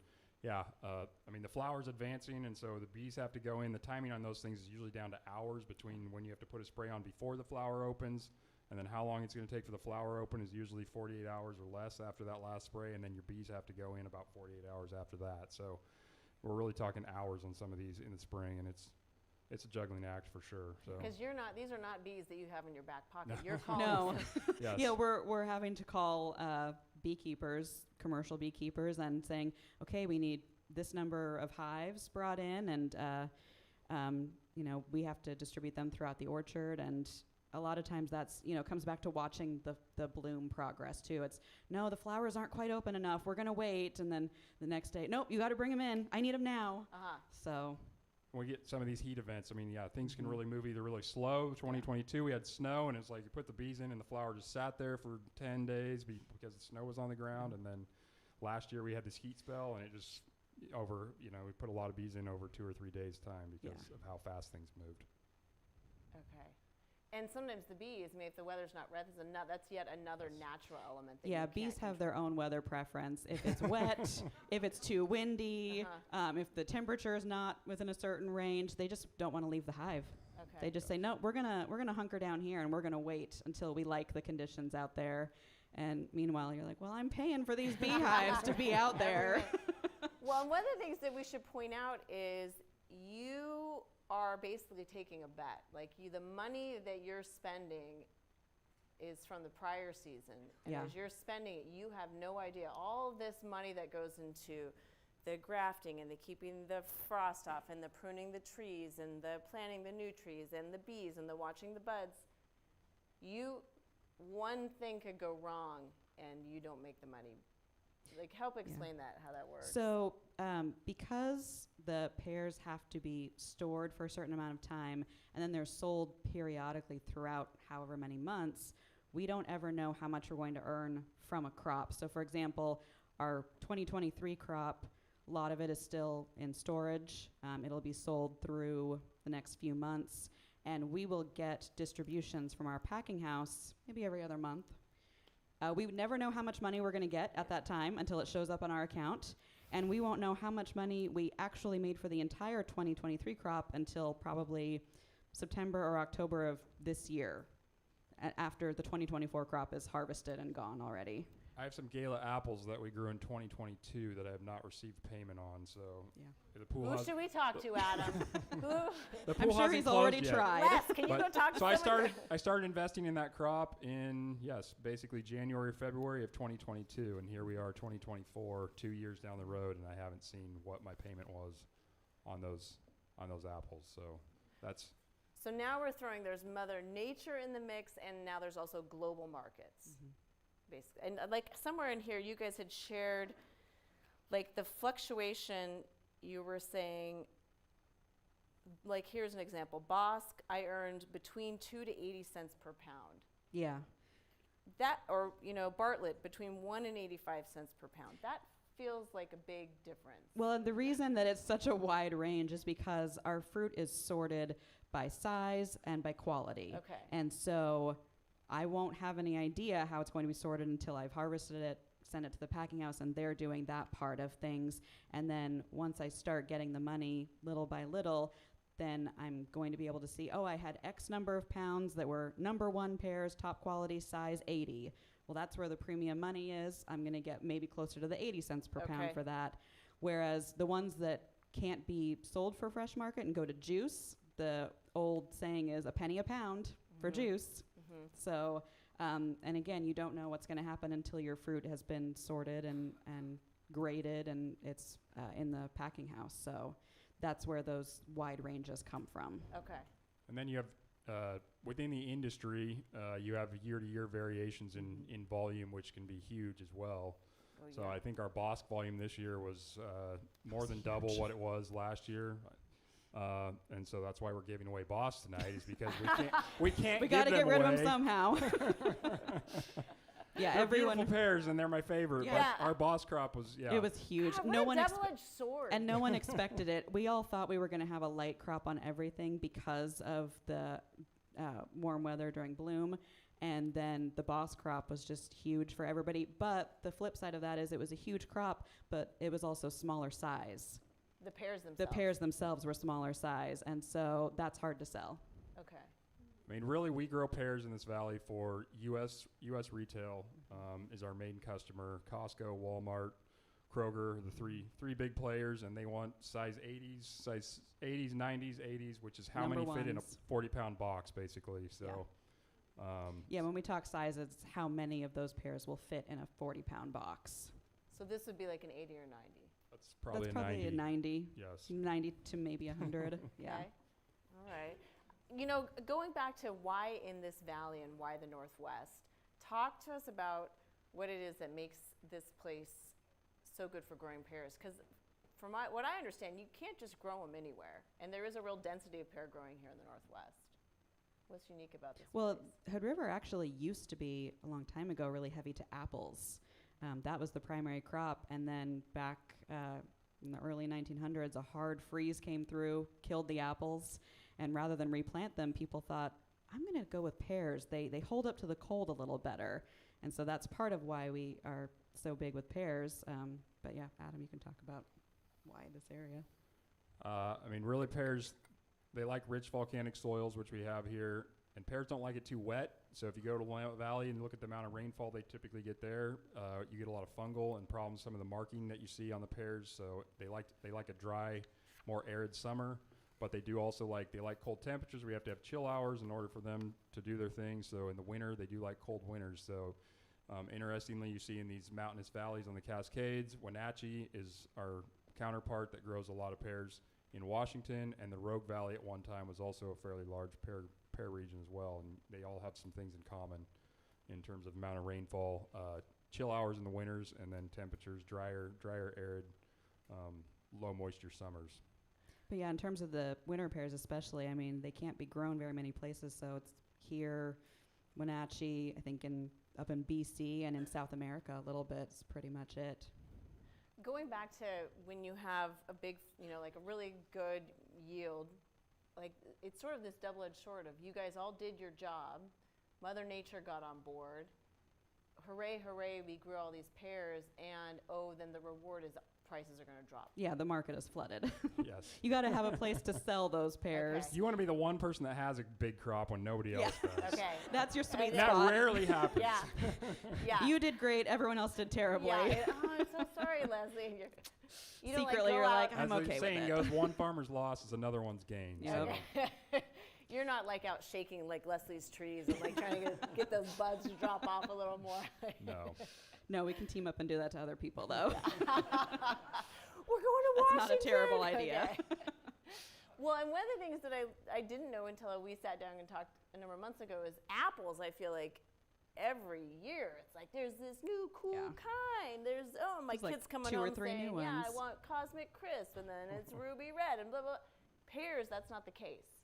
I mean, the flower's advancing, and so the bees have to go in. The timing on those things is usually down to hours between when you have to put a spray on before the flower opens, and then how long it's going to take for the flower open is usually 48 hours or less after that last spray, and then your bees have to go in about 48 hours after that. So we're really talking hours on some of these in the spring, and it's a juggling act for sure. So Because these are not bees that you have in your back pocket. No. You're calling. No. yes. Yeah, we're having to call beekeepers, commercial beekeepers, and saying, okay, we need this number of hives brought in, and we have to distribute them throughout the orchard, and a lot of times that's, comes back to watching the bloom progress too. It's, no, the flowers aren't quite open enough. We're going to wait. And then the next day, nope, you got to bring them in. I need them now. So when we get some of these heat events, I mean, yeah, things can really move either really slow. 2022, we had snow, and it's like you put the bees in, and the flower just sat there for 10 days because the snow was on the ground. And then last year we had this heat spell, and it just we put a lot of bees in over 2 or 3 days' time because of how fast things moved. Okay. And sometimes the bees, I mean, if the weather's not right, that's yet another natural element. That bees have their own weather preference. If it's wet, if it's too windy, if the temperature is not within a certain range, they just don't want to leave the hive. Okay. They just say, no, we're gonna hunker down here, and we're gonna wait until we like the conditions out there. And meanwhile, you're like, well, I'm paying for these beehives to be out there. Well, and one of the things that we should point out is you are basically taking a bet. Like the money that you're spending is from the prior season. And as you're spending it, you have no idea. All of this money that goes into the grafting and the keeping the frost off and the pruning the trees and the planting the new trees and the bees and the watching the buds, one thing could go wrong and you don't make the money. Like, help explain that, how that works. So because the pears have to be stored for a certain amount of time, and then they're sold periodically throughout however many months, we don't ever know how much we're going to earn from a crop. So for example, our 2023 crop, a lot of it is still in storage. It'll be sold through the next few months, and we will get distributions from our packing house maybe every other month. We would never know how much money we're going to get at that time until it shows up on our account. And we won't know how much money we actually made for the entire 2023 crop until probably September or October of this year, after the 2024 crop is harvested and gone already. I have some Gala apples that we grew in 2022 that I have not received payment on. So the pool Who should we talk to, Adam? the I'm pool sure he's already yet. tried. Les, can you go talk to someone? I started investing in that crop in basically January, February of 2022, and here we are, 2024, 2 years down the road, and I haven't seen what my payment was on those apples. So that's. So now there's Mother Nature in the mix, and now there's also global markets. Basically. And like somewhere in here, you guys had shared like the fluctuation. You were saying, like, here's an example. Bosc, I earned between 2 to 80 cents per pound. Yeah. That, or, Bartlett, between 1 and 85 cents per pound. That feels like a big difference. Well, and the reason that it's such a wide range is because our fruit is sorted by size and by quality. Okay. And so I won't have any idea how it's going to be sorted until I've harvested it, sent it to the packing house, and they're doing that part of things. And then once I start getting the money little by little, then I'm going to be able to see, I had X number of pounds that were number 1 pears, top quality, size 80. Well, that's where the premium money is. I'm going to get maybe closer to the 80 cents per pound for that. Whereas the ones that can't be sold for fresh market and go to juice, the old saying is a penny a pound for juice. So, and again, you don't know what's going to happen until your fruit has been sorted and graded and it's in the packing house. So that's where those wide ranges come from. Okay. And then you have, within the industry, you have year-to-year variations in volume, which can be huge as well. So I think our Bosc volume this year was more than double what it was last year. And so that's why we're giving away Bosc tonight, is because we can't we got to get rid of them somehow. They're everyone. Beautiful pears, and they're my favorite. Yeah. But our Bosc crop was It was huge. God, no what one a double-edged sword. and no one expected it. We all thought we were going to have a light crop on everything because of the warm weather during bloom. And then the Bosc crop was just huge for everybody. But the flip side of that is it was a huge crop, but it was also smaller size. The pears themselves. The pears themselves were smaller size, and so that's hard to sell. Okay. I mean, really, we grow pears in this valley for U.S. retail is our main customer. Costco, Walmart, Kroger, the three big players, and they want size 80s, 90s, 80s, which is how Number many fit in a ones. 40-pound box, basically. So. When we talk size, it's how many of those pears will fit in a 40-pound box. So this would be like an 80 or 90. That's probably a 90. Yes. 90 to maybe 100. Yeah. Okay. All right. You know, going back to why in this valley and why the Northwest, talk to us about what it is that makes this place so good for growing pears. Because from what I understand, you can't just grow them anywhere. And there is a real density of pear growing here in the Northwest. What's unique about this Well, place? Hood River actually used to be, a long time ago, really heavy to apples. That was the primary crop. And then back in the early 1900s, a hard freeze came through, killed the apples. And rather than replant them, people thought, I'm going to go with pears. They hold up to the cold a little better. And so that's part of why we are so big with pears. But yeah, Adam, you can talk about why this area. I mean, really, pears, they like rich volcanic soils, which we have here. And pears don't like it too wet. So if you go to Willamette Valley and look at the amount of rainfall they typically get there, you get a lot of fungal and problems, some of the marking that you see on the pears. So they like a dry, more arid summer. But they do also like cold temperatures. We have to have chill hours in order for them to do their thing. So in the winter, they do like cold winters. So interestingly, you see in these mountainous valleys on the Cascades, Wenatchee is our counterpart that grows a lot of pears in Washington. And the Rogue Valley at one time was also a fairly large pear region as well. And they all have some things in common in terms of amount of rainfall, chill hours in the winters, and then temperatures, drier, arid, low moisture summers. But yeah, in terms of the winter pears especially, I mean, they can't be grown very many places. So it's here, Wenatchee, I think up in BC and in South America a little bit is pretty much it. Going back to when you have a big, like a really good yield, like it's sort of this double-edged sword of you guys all did your job, Mother Nature got on board, hooray, we grew all these pears, and then the reward is prices are going to drop. Yeah, the market is flooded. Yes. You got to have a place to sell those pears. Okay. You want to be the one person that has a big crop when nobody else does. Okay. That's your sweet That spot. rarely happens. Yeah. Yeah. You did great. Everyone else did terribly. Yeah. I'm so sorry, Lesley. And you don't, Secretly, go you're out- like, As I'm the okay with saying it. goes, one farmer's loss is another one's gain. Yep. So. Okay. You're not like out shaking like Leslie's trees and like trying to get those buds to drop off a little more. No. No, we can team up and do that to other people, though. We're going to That's Washington. not a terrible idea. Okay. Well, and one of the things that I didn't know until we sat down and talked a number of months ago is apples. I feel like every year it's like there's this new cool kind. There's my There's like kids coming 2 or home 3 saying, new yeah, I ones. want Cosmic Crisp, and then it's Ruby Red and blah blah. Pears, that's not the case.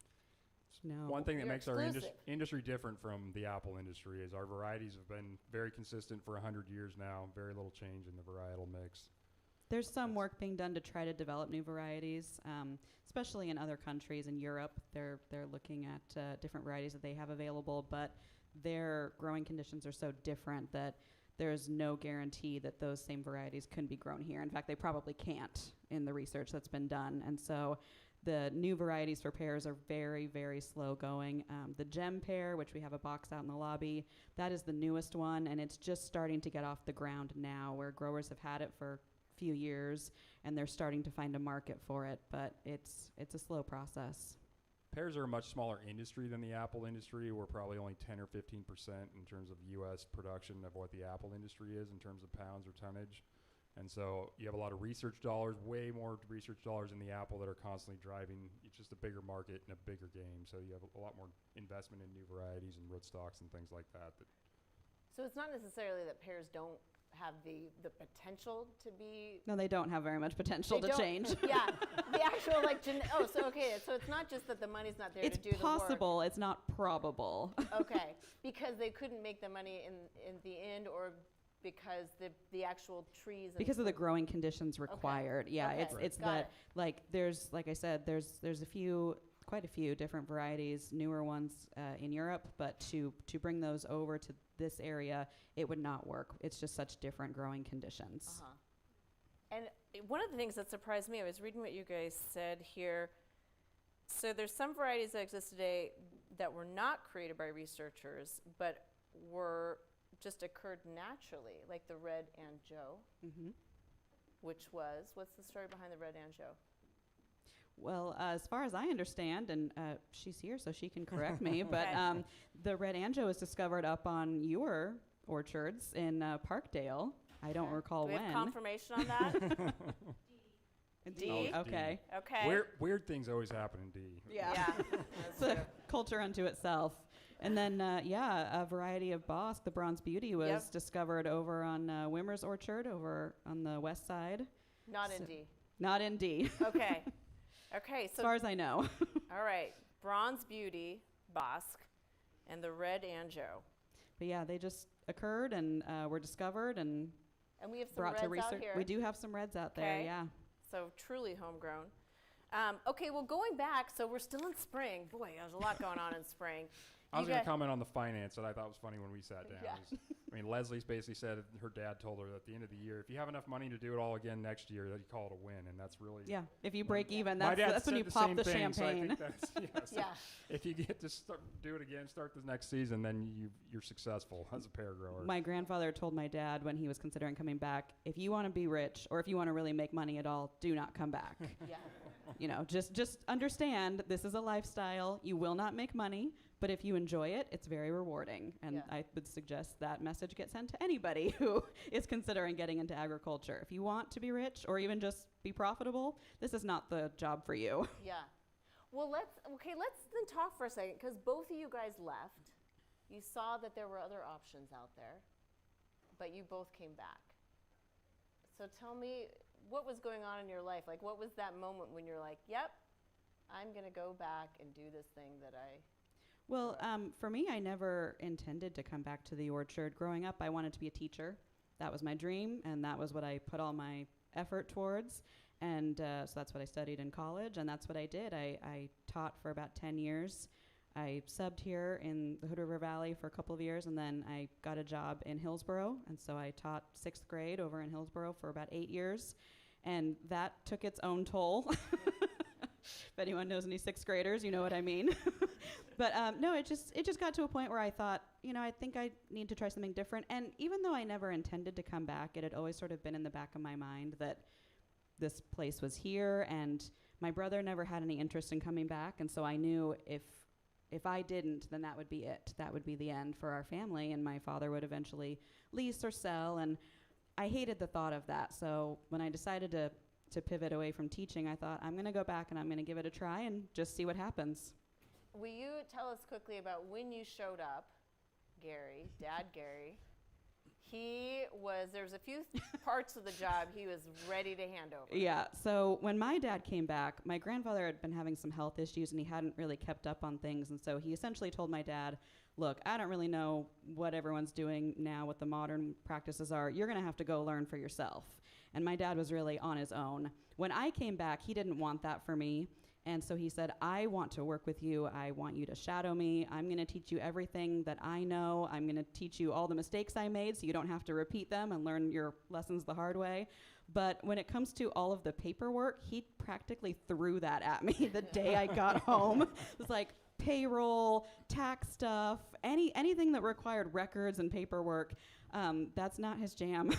No. One thing that You're makes our exclusive. industry different from the apple industry is our varieties have been very consistent for 100 years now. Very little change in the varietal mix. There's some work being done to try to develop new varieties, especially in other countries. In Europe, they're looking at different varieties that they have available, but their growing conditions are so different that there's no guarantee that those same varieties can be grown here. In fact, they probably can't in the research that's been done. And so the new varieties for pears are very, very slow going. The gem pear, which we have a box out in the lobby, that is the newest one, and it's just starting to get off the ground now, where growers have had it for few years and they're starting to find a market for it, but it's a slow process. Pears are a much smaller industry than the apple industry. We're probably only 10 or 15% in terms of U.S. production of what the apple industry is in terms of pounds or tonnage. And so you have a lot of research dollars, way more research dollars in the apple that are constantly driving. It's just a bigger market and a bigger game. So you have a lot more investment in new varieties and rootstocks and things like that. So it's not necessarily that pears don't have the potential to be. No, they don't have very much potential to change. Yeah, the actual so it's not just that the money's not there It's to do the work. possible, it's not probable. Okay, because they couldn't make the money in the end, or because the actual trees. Because of the growing conditions required. Okay. Yeah, Okay. it's Got that it. like I said, there's quite a few different varieties, newer ones in Europe, but to bring those over to this area, it would not work. It's just such different growing conditions. Uh-huh. And one of the things that surprised me, I was reading what you guys said here. So there's some varieties that exist today that were not created by researchers, but were just occurred naturally, like the red Anjou, Mm-hmm. which was, what's the story behind the red Anjou? Well, as far as I understand, and she's here so she can correct me, but Okay. the red Anjou was discovered up on your orchards in Parkdale. I don't recall Do we when. have confirmation on that? D? Oh, it's D. Okay. Okay. Weird things always happen in D. Yeah. It's a culture unto itself. And then, a variety of Bosc, the Bronze Beauty, was discovered over on Wimmer's Orchard over on the west side. Not in D. Not in D. Okay. Okay. As far as I know. All right. Bronze Beauty, Bosc, and the Red Anjou. But yeah, they just occurred and were discovered and we have some brought reds to research. out here. We do have some reds out there, yeah. So truly homegrown. Okay, well, going back, so we're still in spring. Boy, there's a lot going on in spring. I was going to comment on the finance that I thought was funny when we sat down. Yeah. I mean, Lesley's basically said her dad told her at the end of the year, if you have enough money to do it all again next year, that you call it a win, and that's really... Yeah, if you break even, My dad that's when said you the pop same the thing, champagne. So I think that's, if you get to do it again, start the next season, then you're successful as a pear grower. My grandfather told my dad when he was considering coming back, if you want to be rich or if you want to really make money at all, do not come back. Yeah. You know, just understand this is a lifestyle. You will not make money, but if you enjoy it, it's very rewarding. And I would suggest that message get sent to anybody who is considering getting into agriculture. If you want to be rich or even just be profitable, this is not the job for you. Yeah. Well, let's then talk for a second, because both of you guys left. You saw that there were other options out there, but you both came back. So tell me, what was going on in your life? Like, what was that moment when you're like, yep, I'm going to go back and do this thing that I... Well, for me, I never intended to come back to the orchard. Growing up, I wanted to be a teacher. That was my dream, and that was what I put all my effort towards. And so that's what I studied in college, and that's what I did. I taught for about 10 years. I subbed here in the Hood River Valley for a couple of years, and then I got a job in Hillsboro, and so I taught 6th grade over in Hillsboro for about 8 years, and that took its own toll. If anyone knows any 6th graders, you know what I mean. But no, it just got to a point where I thought, I think I need to try something different. And even though I never intended to come back, it had always sort of been in the back of my mind that this place was here, and my brother never had any interest in coming back, and so I knew if I didn't, then that would be it. That would be the end for our family, and my father would eventually lease or sell, and I hated the thought of that. So when I decided to pivot away from teaching, I thought, I'm going to go back and I'm going to give it a try and just see what happens. Will you tell us quickly about when you showed up, Dad Gary? There's a few parts of the job he was ready to hand over. Yeah, so when my dad came back, my grandfather had been having some health issues and he hadn't really kept up on things. And so he essentially told my dad, look, I don't really know what everyone's doing now, what the modern practices are. You're going to have to go learn for yourself. And my dad was really on his own. When I came back, he didn't want that for me. And so he said, I want to work with you. I want you to shadow me. I'm going to teach you everything that I know. I'm going to teach you all the mistakes I made so you don't have to repeat them and learn your lessons the hard way. But when it comes to all of the paperwork, he practically threw that at me the day I got home. It was like payroll, tax stuff, anything that required records and paperwork. That's not his jam.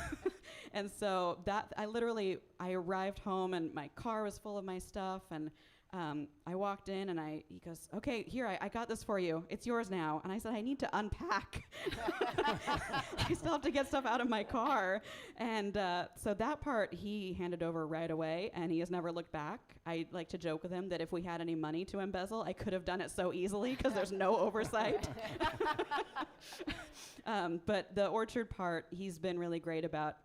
And so I arrived home and my car was full of my stuff, and I walked in and he goes, okay, here, I got this for you. It's yours now. And I said, I need to unpack. I still have to get stuff out of my car. And so that part he handed over right away, and he has never looked back. I like to joke with him that if we had any money to embezzle, I could have done it so easily because there's no oversight. But the orchard part, he's been really great about,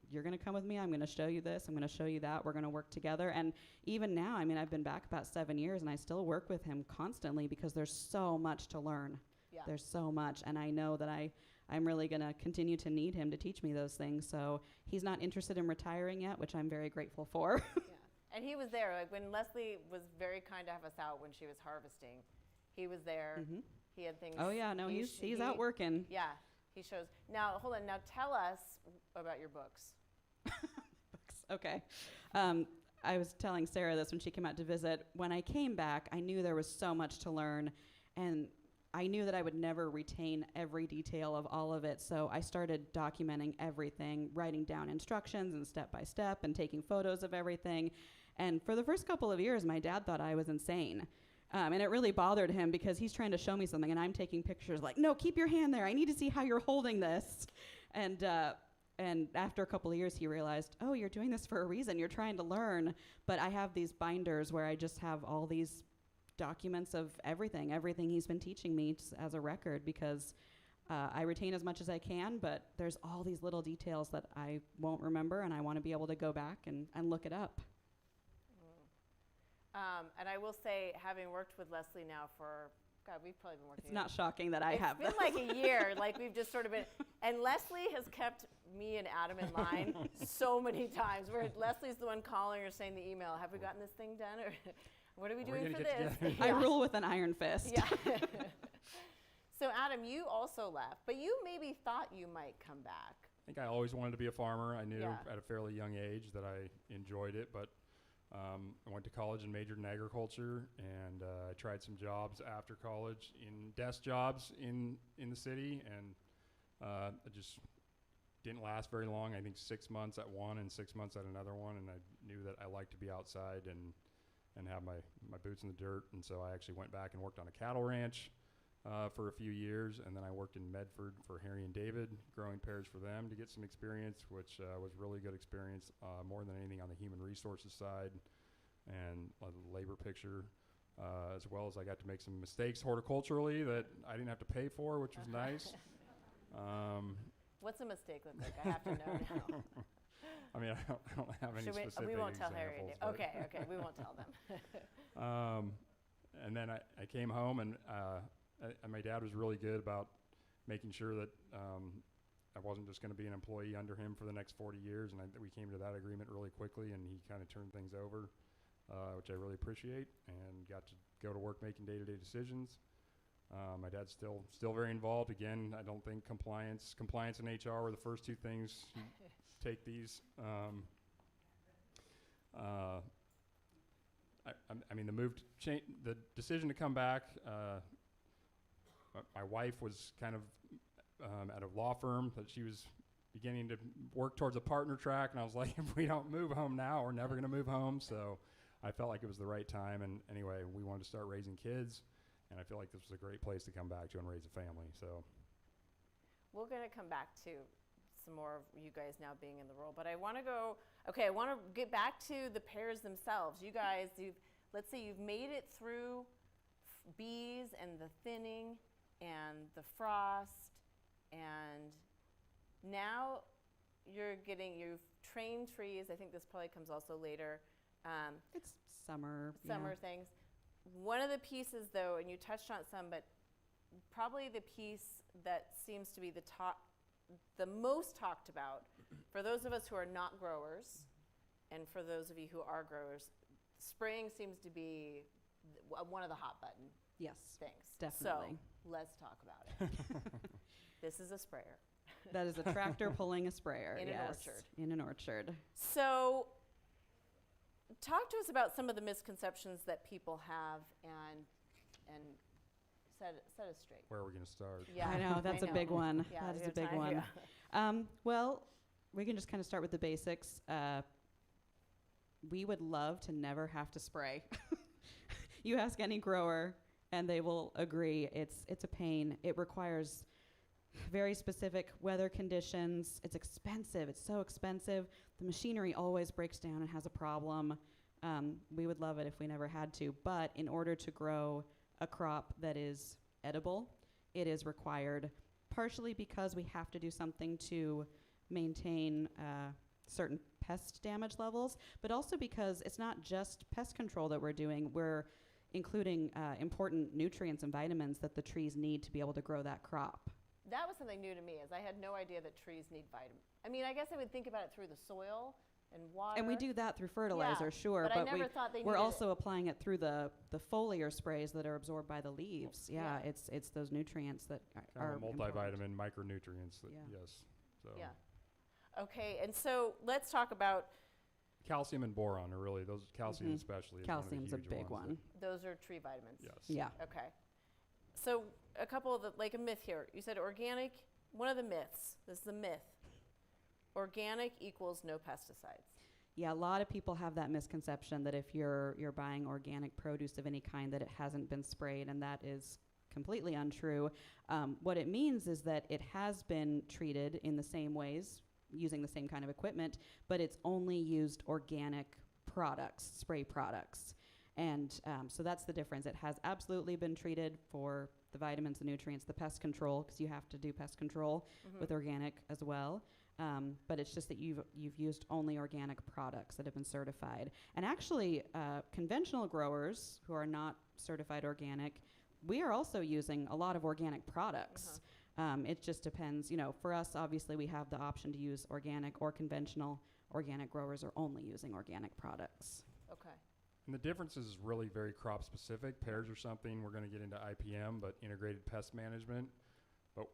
you're going to come with me. I'm going to show you this. I'm going to show you that. We're going to work together. And even now, I've been back about 7 years, and I still work with him constantly because there's so much to learn. Yeah. There's so much. And I know that I'm really going to continue to need him to teach me those things. So he's not interested in retiring yet, which I'm very grateful for. Yeah. And he was there. Like when Lesley was very kind to have us out when she was harvesting, he was there. Mm-hmm. He had things. Oh, yeah. No, he's out working. Yeah. He shows. Now, hold on. Now, tell us about your books. Books. Okay. I was telling Sarah this when she came out to visit. When I came back, I knew there was so much to learn, and I knew that I would never retain every detail of all of it. So I started documenting everything, writing down instructions and step by step, and taking photos of everything. And for the first couple of years, my dad thought I was insane. And it really bothered him because he's trying to show me something, and I'm taking pictures like, no, keep your hand there. I need to see how you're holding this. And And after a couple of years, he realized, oh, you're doing this for a reason. You're trying to learn. But I have these binders where I just have all these documents of everything he's been teaching me as a record, because I retain as much as I can, but there's all these little details that I won't remember, and I want to be able to go back and look it up. And I will say, having worked with Lesley now for, God, we've probably been working. It's not shocking that I have. It's been like a year, like we've just sort of been, and Lesley has kept me and Adam in line so many times, where Lesley's the one calling or saying the email, have we gotten this thing done, or what are we doing for this? I rule with an iron fist. Yeah. So Adam, you also left, but you maybe thought you might come back. I think I always wanted to be a farmer. I knew at a fairly young age that I enjoyed it, but I went to college and majored in agriculture, and I tried some jobs after college in desk jobs in the city, and it just didn't last very long. I think 6 months at one and 6 months at another one, and I knew that I liked to be outside and have my boots in the dirt, and so I actually went back and worked on a cattle ranch for a few years, and then I worked in Medford for Harry and David, growing pears for them to get some experience, which was really good experience, more than anything on the human resources side and the labor picture, as well as I got to make some mistakes horticulturally that I didn't have to pay for, which was nice. What's a mistake look like? I have to know now. I mean, I don't have any specific we won't tell Harry and examples, David. Okay, we won't tell them. And then I came home, and my dad was really good about making sure that I wasn't just going to be an employee under him for the next 40 years, and we came to that agreement really quickly, and he kind of turned things over, which I really appreciate, and got to go to work making day-to-day decisions. My dad's still very involved. Again, I don't think compliance and HR were the first two things. Take these. I mean, the decision to come back. My wife was kind of at a law firm that she was beginning to work towards a partner track, and I was like, if we don't move home now, we're never going to move home. So I felt like it was the right time. And anyway, we wanted to start raising kids, and I feel like this was a great place to come back to and raise a family. So we're going to come back to some more of you guys now being in the role, but I want to get back to the pears themselves. You guys, let's say you've made it through bees and the thinning and the frost, and now you've trained trees. I think this probably comes also later. It's summer things. One of the pieces, though, and you touched on some, but probably the piece that seems to be the most talked about for those of us who are not growers, and for those of you who are growers, spraying seems to be one of the hot button things. Definitely. So let's talk about it. This is a sprayer. That is a tractor pulling a sprayer. In an orchard. In an orchard. So talk to us about some of the misconceptions that people have, and set us straight. where are we going to start? Yeah, I know, that's a big one. Yeah, that is we a big have one. time, yeah. Well, we can just kind of start with the basics. We would love to never have to spray. You ask any grower, and they will agree it's a pain. It requires very specific weather conditions. It's expensive. It's so expensive. The machinery always breaks down and has a problem. We would love it if we never had to. But in order to grow a crop that is edible, it is required, partially because we have to do something to maintain certain pest damage levels, but also because it's not just pest control that we're doing. We're including important nutrients and vitamins that the trees need to be able to grow that crop. That was something new to me, is I had no idea that trees need vitamins. I mean, I guess I would think about it through the soil and water. And we do that through fertilizer, sure, but I but never thought they we're needed also applying it through the foliar sprays that are absorbed by the leaves. Yeah, Yeah. it's those nutrients that are Kind of important. multivitamin, micronutrients. That, Yeah. Yes. So Yeah. Okay, and so let's talk about, calcium and boron are really those. Calcium Mhm. especially. Is Calcium's a one of the big huge one. ones those are tree vitamins. That, yes. Yeah. Okay. So a couple of like a myth here. You said organic, one of the myths, this is a myth. Organic equals no pesticides. Yeah, a lot of people have that misconception that if you're buying organic produce of any kind that it hasn't been sprayed, and that is completely untrue. What it means is that it has been treated in the same ways using the same kind of equipment, but it's only used organic products, spray products. And so that's the difference. It has absolutely been treated for the vitamins, the nutrients, the pest control, because you have to do pest control with organic as well. But it's just that you've used only organic products that have been certified. And actually, conventional growers who are not certified organic, we are also using a lot of organic products. It just depends. For us, obviously, we have the option to use organic or conventional. Organic growers are only using organic products. Okay. And the difference is really very crop specific. Pears are something we're going to get into IPM, but integrated pest management. But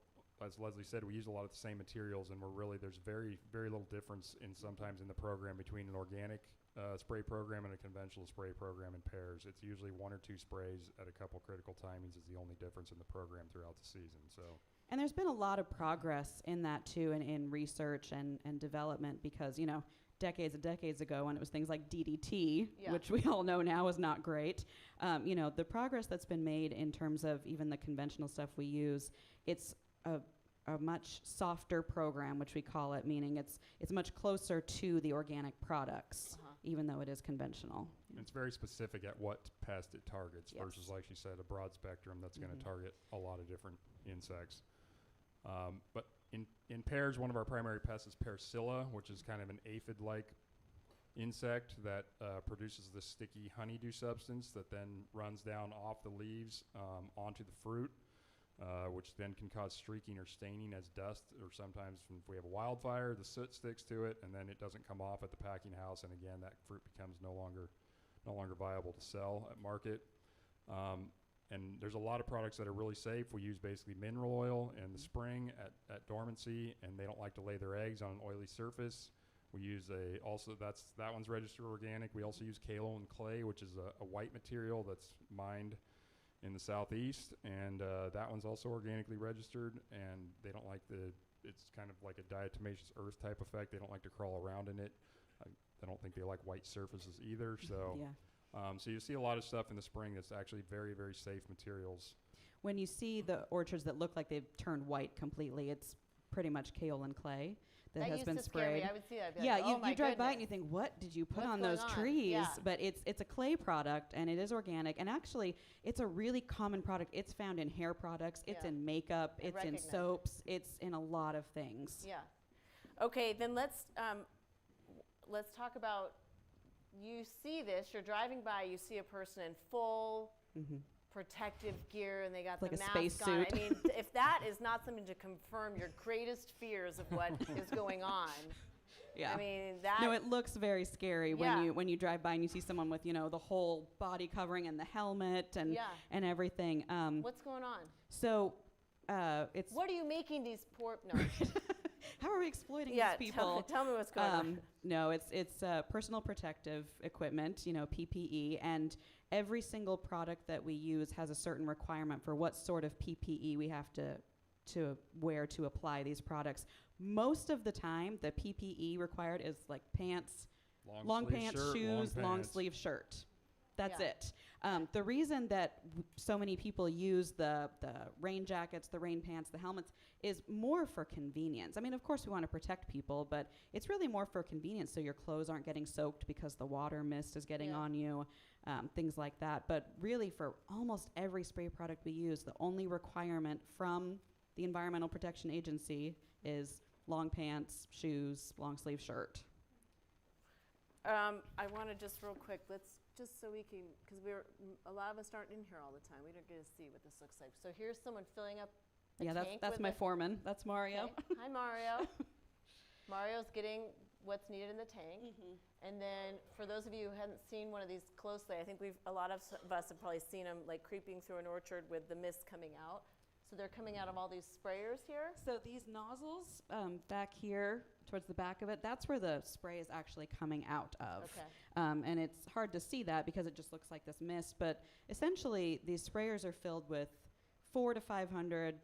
as Lesley said, we use a lot of the same materials, and there's very, very little difference sometimes in the program between an organic spray program and a conventional spray program in pears. It's usually 1 or 2 sprays at a couple critical timings is the only difference in the program throughout the season. And there's been a lot of progress in that too, in research and development, because decades and decades ago, when it was things like DDT, which we all know now is not great, the progress that's been made in terms of even the conventional stuff we use, it's a much softer program, which we call it, meaning it's much closer to the organic products, even though it is conventional. It's very specific at what pest it targets versus, like she said, a broad spectrum that's going to target a lot of different insects. But in pears, one of our primary pests is Persilla, which is kind of an aphid-like insect that produces this sticky honeydew substance that then runs down off the leaves onto the fruit, which then can cause streaking or staining as dust, or sometimes if we have a wildfire, the soot sticks to it, and then it doesn't come off at the packing house, and again, that fruit becomes no longer viable to sell at market. And there's a lot of products that are really safe. We use basically mineral oil in the spring at dormancy, and they don't like to lay their eggs on an oily surface. We use that one's registered organic. We also use kaolin clay, which is a white material that's mined in the southeast, and that one's also organically registered, and they don't like it's kind of like a diatomaceous earth type effect. They don't like to crawl around in it. I don't think they like white surfaces either, so. So you see a lot of stuff in the spring that's actually very, very safe materials. When you see the orchards that look like they've turned white completely, it's pretty much kaolin clay that has been sprayed. Scare me. I would see that. I'd be like, you drive by it and you think, what did you put on those trees? Yeah. But it's a clay product, and it is organic. And actually, it's a really common product. It's found in hair products. It's in makeup. It's in soaps. It's in a lot of things. Yeah. Okay, then let's talk about. You see this, you're driving by, you see a person in full protective gear, and they got like the a mask space on. suit. I mean, if that is not something to confirm your greatest fears of what is going on, I mean, that... No, it looks very scary when you drive by and you see someone with, the whole body covering and the helmet and everything. What's going on? So, it's... What are you making these poor... No. How are we exploiting these people? Tell me what's going on. No, it's personal protective equipment, PPE, and every single product that we use has a certain requirement for what sort of PPE we have to wear to apply these products. Most of the time, the PPE required is like pants, long pants, shirt, shoes, long sleeve shirt. That's it. The reason that so many people use the rain jackets, the rain pants, the helmets is more for convenience. I mean, of course, we want to protect people, but it's really more for convenience, so your clothes aren't getting soaked because the water mist is getting on you, things like that. But really, for almost every spray product we use, the only requirement from the Environmental Protection Agency is long pants, shoes, long sleeve shirt. I want to just real quick, just so we can, because a lot of us aren't in here all the time. We don't get to see what this looks like. So here's someone filling up a tank. That's my foreman. That's Mario. Okay. Hi, Mario. Mario's getting what's needed in the tank. And then for those of you who hadn't seen one of these closely, I think a lot of us have probably seen them like creeping through an orchard with the mist coming out. So they're coming out of all these sprayers here? So these nozzles back here towards the back of it, that's where the spray is actually coming out of. Okay. And it's hard to see that because it just looks like this mist. But essentially, these sprayers are filled with 400 to 500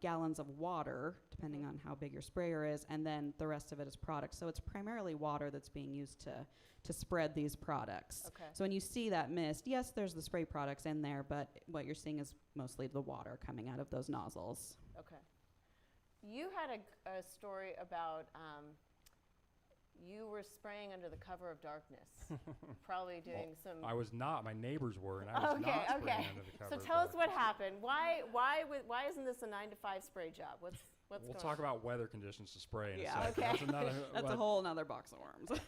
gallons of water, depending on how big your sprayer is, and then the rest of it is product. So it's primarily water that's being used to spread these products. Okay. So when you see that mist, yes, there's the spray products in there, but what you're seeing is mostly the water coming out of those nozzles. Okay. You had a story about you were spraying under the cover of darkness, probably doing some. I was not. My neighbors were, and I was not spraying under the cover. So of tell us what darkness. happened. Why isn't this a 9 to 5 spray job? What's We'll going talk on? about weather conditions to spray in a Yeah. second. Okay. That's another. That's a whole nother box of worms.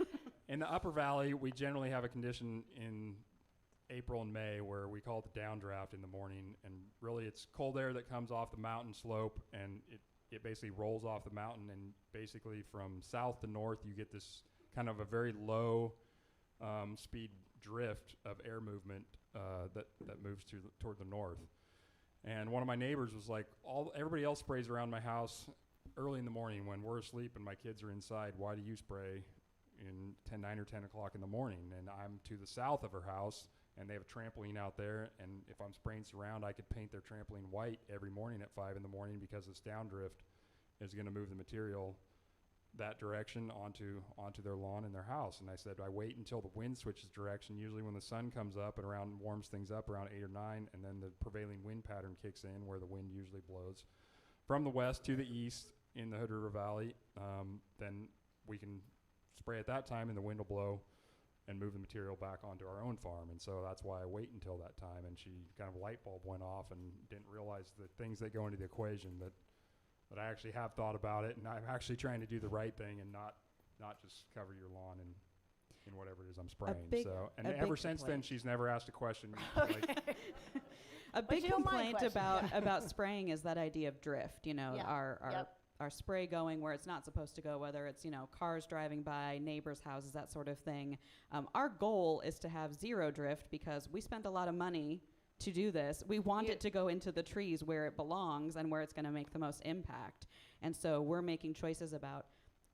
In the Upper Valley, we generally have a condition in April and May where we call it the downdraft in the morning, and really it's cold air that comes off the mountain slope, and it basically rolls off the mountain, and basically from south to north you get this kind of a very low speed drift of air movement that moves toward the north. And one of my neighbors was like, everybody else sprays around my house early in the morning when we're asleep and my kids are inside. Why do you spray in 9 or 10 o'clock in the morning? And I'm to the south of her house, and they have a trampoline out there, and if I'm spraying surround, I could paint their trampoline white every morning at 5 in the morning because this downdrift is going to move the material that direction onto their lawn and their house. And I said, I wait until the wind switches direction, usually when the sun comes up and warms things up around 8 or 9, and then the prevailing wind pattern kicks in where the wind usually blows from the west to the east in the Hood River Valley. Then we can spray at that time, and the wind will blow and move the material back onto our own farm. And so that's why I wait until that time. And she kind of a light bulb went off and didn't realize the things that go into the equation, that I actually have thought about it, and I'm actually trying to do the right thing and not just cover your lawn in whatever it is I'm spraying. Ever since then, she's never asked a question. Like, a big you don't mind complaint about spraying is that idea of drift. You know, Yeah. our spray going where it's not supposed to go, whether it's, cars driving by, neighbors' houses, that sort of thing. Our goal is to have zero drift because we spend a lot of money to do this. We want it to go into the trees where it belongs and where it's going to make the most impact. And so we're making choices about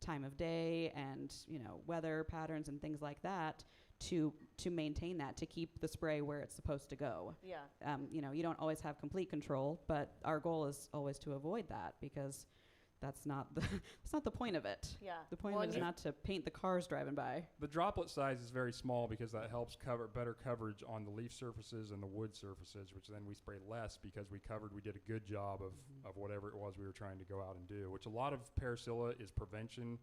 time of day and, weather patterns and things like that to maintain that, to keep the spray where it's supposed to go. Yeah. You don't always have complete control, but our goal is always to avoid that because that's not the point of it. Yeah. The point of it is not to paint the cars driving by. the droplet size is very small because that helps cover better coverage on the leaf surfaces and the wood surfaces, which then we spray less because we did a good job of whatever it was we were trying to go out and do, which a lot of Parasilla is prevention.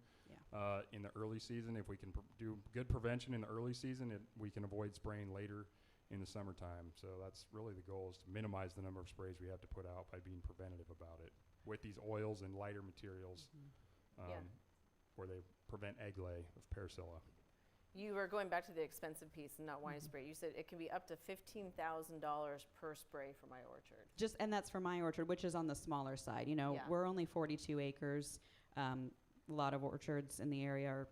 In the early season. If we can do good prevention in the early season, we can avoid spraying later in the summertime. So that's really the goal, is to minimize the number of sprays we have to put out by being preventative about it with these oils and lighter materials where they prevent egg lay of Parasilla. You were going back to the expensive piece and not wanting to spray. You said it can be up to $15,000 per spray for my orchard. And that's for my orchard, which is on the smaller side. We're only 42 acres. A lot of orchards in the area are,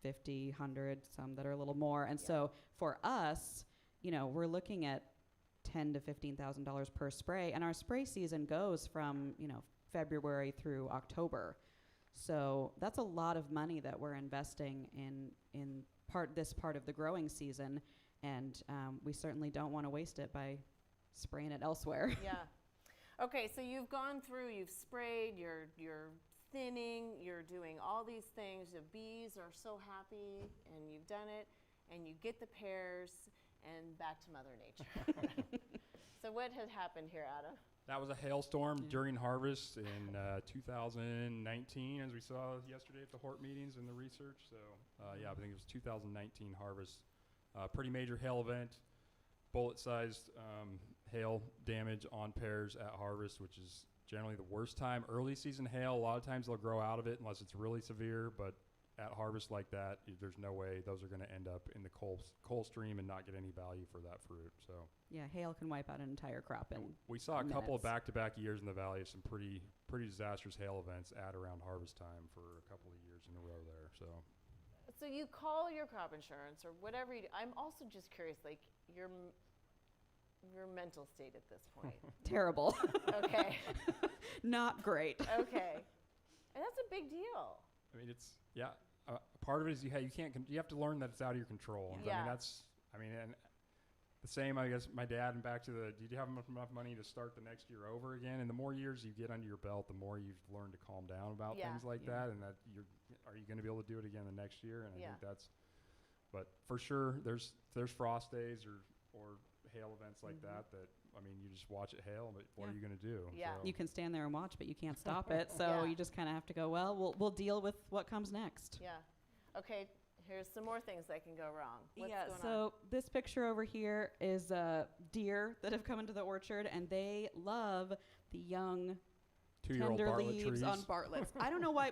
50, 100, some that are a little more. And so for us, we're looking at $10,000 to $15,000 per spray. And our spray season goes from, February through October. So that's a lot of money that we're investing in this part of the growing season. And we certainly don't want to waste it by spraying it elsewhere. Yeah. Okay, so you've gone through, you've sprayed, you're thinning, you're doing all these things. The bees are so happy, and you've done it, and you get the pears, and back to Mother Nature. So what had happened here, Adam? That was a hailstorm during harvest in 2019, as we saw yesterday at the Hort meetings and the research. So I think it was 2019 harvest. Pretty major hail event, bullet-sized hail damage on pears at harvest, which is generally the worst time. Early season hail, a lot of times they'll grow out of it unless it's really severe, but at harvest like that, there's no way those are going to end up in the coal stream and not get any value for that fruit. So yeah, hail can wipe out an entire crop in we saw a minutes. couple of back-to-back years in the valley of some pretty disastrous hail events at around harvest time for a couple of years in a row there. So you call your crop insurance or whatever you do. I'm also just curious, like your mental state at this point. Terrible. Okay. Not great. Okay. And that's a big deal. I mean, it's part of it is you have to learn that it's out of your control. Yeah. And the same, I guess, my dad and back to did you have enough money to start the next year over again? And the more years you get under your belt, the more you've learned to calm down about things like that, and that are you going to be able to do it again the next year? And I think but for sure, there's frost days or hail events like that I mean, you just watch it hail, but what are you going to do? Yeah. You can stand there and watch, but you can't stop it. So you just kind of have to go, well, we'll deal with what comes next. Yeah. Okay, here's some more things that can go wrong. What's yeah, going on? so this picture over here is deer that have come into the orchard, and they love the young, 2-year-old tender Bartlett leaves trees. on Bartletts. I don't know why.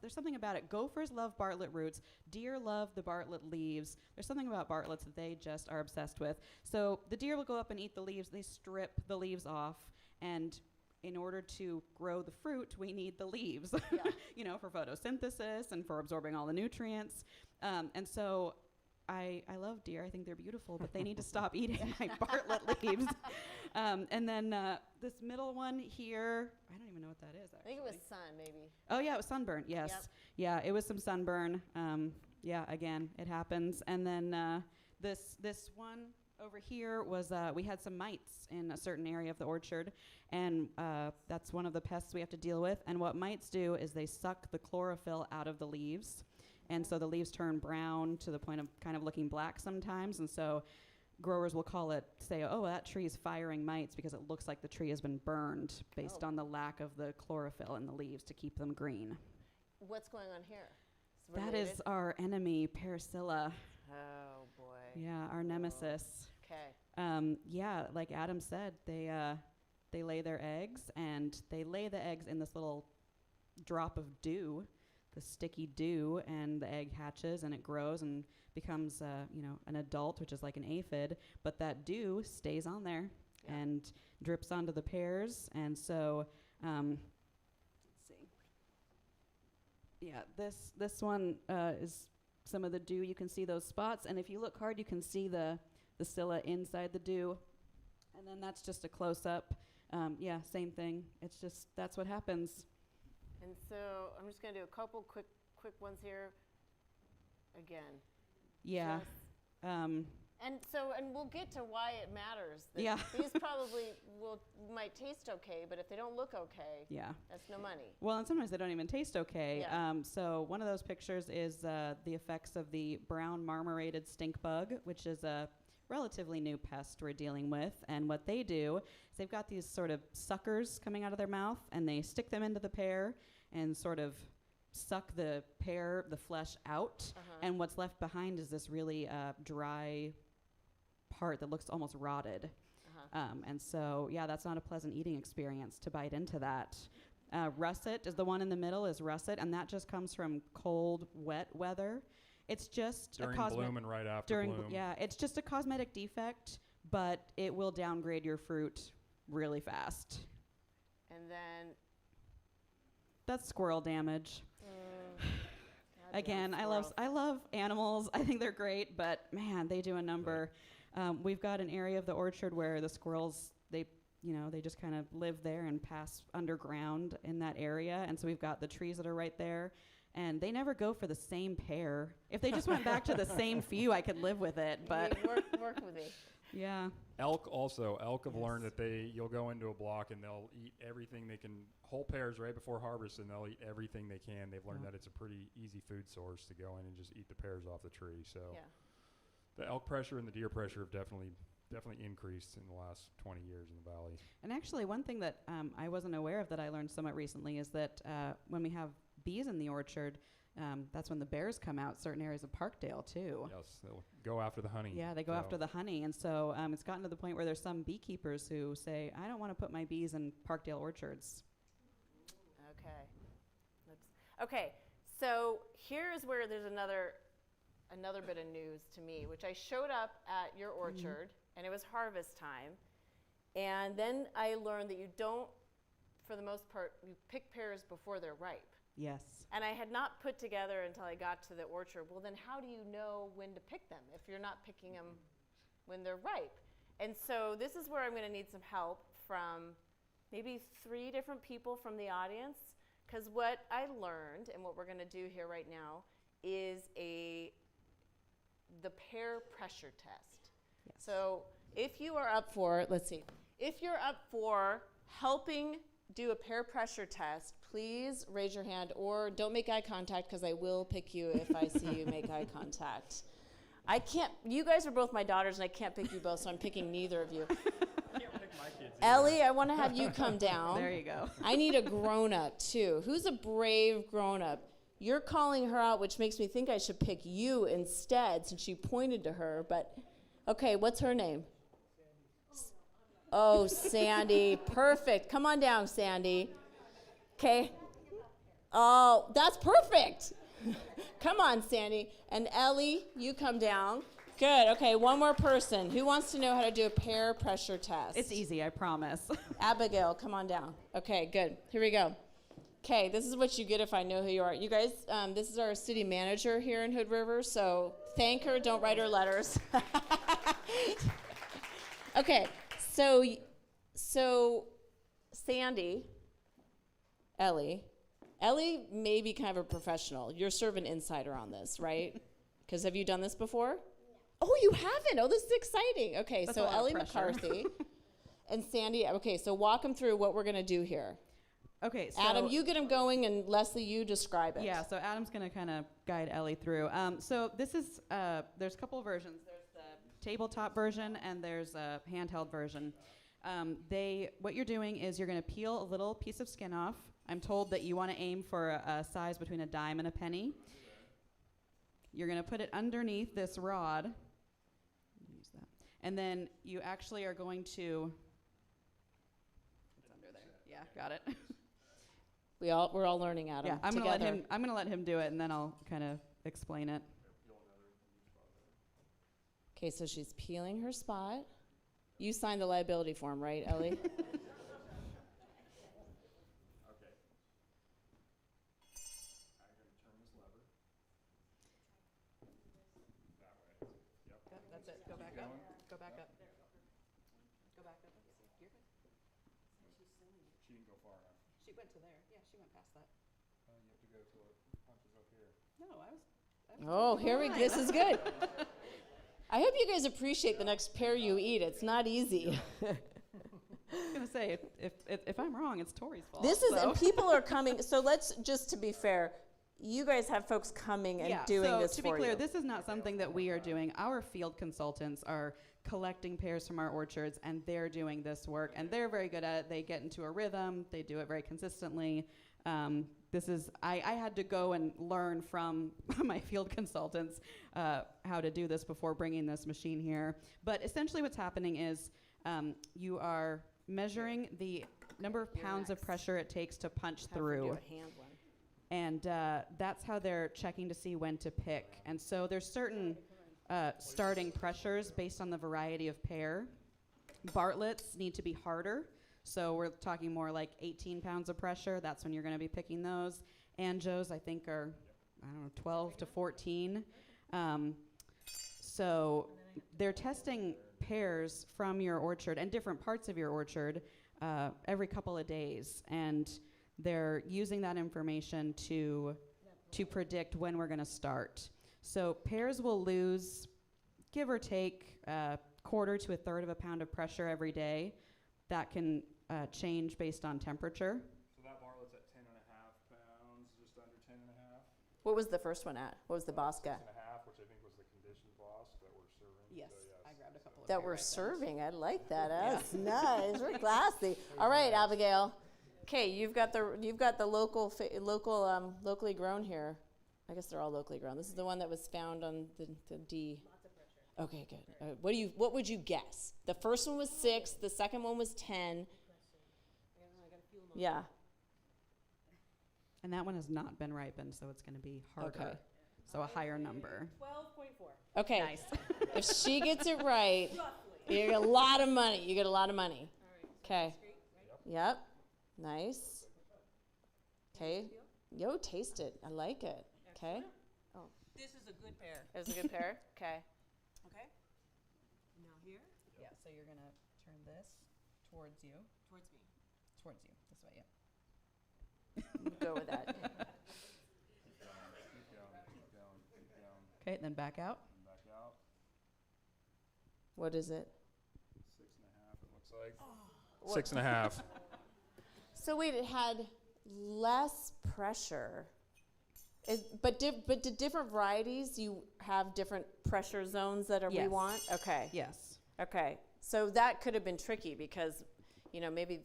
There's something about it. Gophers love Bartlett roots. Deer love the Bartlett leaves. There's something about Bartletts that they just are obsessed with. So the deer will go up and eat the leaves. They strip the leaves off, and in order to grow the fruit, we need the leaves, for photosynthesis and for absorbing all the nutrients. And so I love deer. I think they're beautiful, but they need to stop eating my Bartlett leaves. And then this middle one here, I don't even know what that is, actually. I think it was sun, maybe. Oh, yeah, it was sunburn, yes. Yep. Yeah, it was some sunburn. Again, it happens. And then this one over here was, we had some mites in a certain area of the orchard, and that's one of the pests we have to deal with. And what mites do is they suck the chlorophyll out of the leaves. And so the leaves turn brown to the point of kind of looking black sometimes. And so growers will say, oh, that tree is firing mites because it looks like the tree has been burned based on the lack of the chlorophyll in the leaves to keep them green. What's going on here? That is our enemy, Parasilla. Oh, boy. Yeah, our nemesis. Okay. Like Adam said, they lay their eggs, and they lay the eggs in this little drop of dew, the sticky dew, and the egg hatches and it grows and becomes an adult, which is like an aphid, but that dew stays on there and drips onto the pears. And so let's see, this one is some of the dew. You can see those spots, and if you look hard you can see the scilla inside the dew, and then that's just a close-up. Same thing. It's just, that's what happens. And so I'm just going to do a couple quick ones here. Again. Yeah. And we'll get to why it matters. These probably might taste okay, but if they don't look okay, that's no money. Well, and sometimes they don't even taste okay. Yeah. So one of those pictures is the effects of the brown marmorated stink bug, which is a relatively new pest we're dealing with. And what they do is they've got these sort of suckers coming out of their mouth, and they stick them into the pear and sort of suck the flesh out. And what's left behind is this really dry part that looks almost rotted. And so, that's not a pleasant eating experience to bite into that. Russet is the one in the middle, is russet, and that just comes from cold, wet weather. It's just during bloom and right after bloom. Yeah, it's just a cosmetic defect, but it will downgrade your fruit really fast. And then that's squirrel damage. Again, I love animals. I think they're great, but man, they do a number. We've got an area of the orchard where the squirrels, they just kind of live there and pass underground in that area, and so we've got the trees that are right there. And they never go for the same pear. If they just went back to the same few, I could live with it. But work with me. Yeah. Elk have learned that you'll go into a block and they'll eat everything they can, whole pears right before harvest, and they'll eat everything they can. They've learned that it's a pretty easy food source to go in and just eat the pears off the tree. So the elk pressure and the deer pressure have definitely increased in the last 20 years in the valley. And actually, one thing that I wasn't aware of that I learned somewhat recently is that when we have bees in the orchard, that's when the bears come out, certain areas of Parkdale too. Yes, they'll go after the honey. Yeah, they go after the honey. And so it's gotten to the point where there's some beekeepers who say, I don't want to put my bees in Parkdale orchards. Okay, so here's where there's another bit of news to me, which I showed up at your orchard, and it was harvest time. And then I learned that you don't, for the most part, you pick pears before they're ripe. Yes. And I had not put together until I got to the orchard, well, then how do you know when to pick them if you're not picking them when they're ripe? And so this is where I'm going to need some help from maybe 3 different people from the audience, because what I learned and what we're going to do here right now is the pear pressure test. Yes. So if you are up for, if you're up for helping do a pear pressure test, please raise your hand, or don't make eye contact because I will pick you if I see you make eye contact. You guys are both my daughters and I can't pick you both, so I'm picking neither of you. Can't pick my kids either. Ellie, I want to have you come down. There you go. I need a grown-up too. Who's a brave grown-up? You're calling her out, which makes me think I should pick you instead since she pointed to her. But, okay, what's her name? Oh, Sandy. Perfect. Come on down, Sandy. Okay. Oh, that's perfect. Come on, Sandy. And Ellie, you come down. Good. Okay, one more person. Who wants to know how to do a pear pressure test? It's easy, I promise. Abigail, come on down. Okay, good. Here we go. Okay, this is what you get if I know who you are. You guys, this is our city manager here in Hood River, so thank her. Don't write her letters. Okay, so Sandy, Ellie may be kind of a professional. You're sort of an insider on this, right? Because have you done this before? Oh, you haven't? Oh, this is exciting. Okay, That's so a lot of Ellie pressure. McCarthy and Sandy. Okay, so walk them through what we're going to do here. Okay, so Adam, you get them going, and Lesley, you describe it. yeah, so Adam's going to kind of guide Ellie through. So this is, there's a couple of versions. There's the tabletop version, and there's a handheld version. What you're doing is you're going to peel a little piece of skin off. I'm told that you want to aim for a size between a dime and a penny. You're going to put it underneath this rod. Use that. And then you actually are going to, it's under there. Yeah, got it. We're all learning, Adam. Yeah, I'm together. gonna let him do it, and then I'll kind of explain it. Okay, so she's peeling her spot. You signed the liability form, right, Ellie? Okay. I'm going to turn this lever. That way. Yep. That's it. Go back up. Go back up. Go back up. You're good. She didn't go far enough. She went to there. Yeah, she went past that. You have to go till it punches up here. No, I was Oh, here we go. This is good. I hope you guys appreciate the next pear you eat. It's not easy. I was gonna say if I'm wrong, it's Tori's fault. This is, so. and people are coming. So let's just to be fair, you guys have folks coming and doing so this to be for clear, you. this is not something that we are doing. Our field consultants are collecting pears from our orchards, and they're doing this work, and they're very good at it. They get into a rhythm. They do it very consistently. I had to go and learn from my field consultants how to do this before bringing this machine here. But essentially what's happening is you are measuring the number of pounds of pressure it takes to punch Have her through. do a hand one. And that's how they're checking to see when to pick. And so there's certain starting pressures based on the variety of pear. Bartlett's need to be harder. So we're talking more like 18 pounds of pressure. That's when you're going to be picking those. Anjou's, I think, are, 12 to 14. So they're testing pears from your orchard and different parts of your orchard every couple of days. And they're using that information to predict when we're going to start. So pears will lose, give or take, quarter to a third of a pound of pressure every day. That can change based on temperature. So that Bartlett's at 10.5 pounds, just under 10.5. What was the first one at? What was the Bosc at? 6.5, which I think was the conditioned Bosc that we're serving. Yes, So, yes. I grabbed a couple of That pear we're ripens. serving. I like that. That's nice. We're classy. All right, Abigail. Okay, you've got the locally grown here. I guess they're all locally grown. This is the one that was found on the D. Lots of pressure. Okay, good. What would you guess? The first one was 6. The second one was 10. Yeah. And that one has not been ripened, so it's going to be harder. Okay. So a higher number. 12.4. Okay. Nice. If she gets it right, you get a lot of money. You get a lot of money. Okay. Yep. Nice. Okay. Yo, taste it. I like it. Okay. Oh. This is a good pear. It's a good pear. Okay. Okay? Now here, Yeah, so you're going to turn this towards you. towards me. Towards you. This way, yeah. Go with that. Keep going. Okay, then back out. And back out. What is it? 6.5, it looks like. 6.5. So wait, it had less pressure. But do different varieties, you have different pressure zones that we Yes. want? Okay. Yes. Okay. So that could have been tricky because, maybe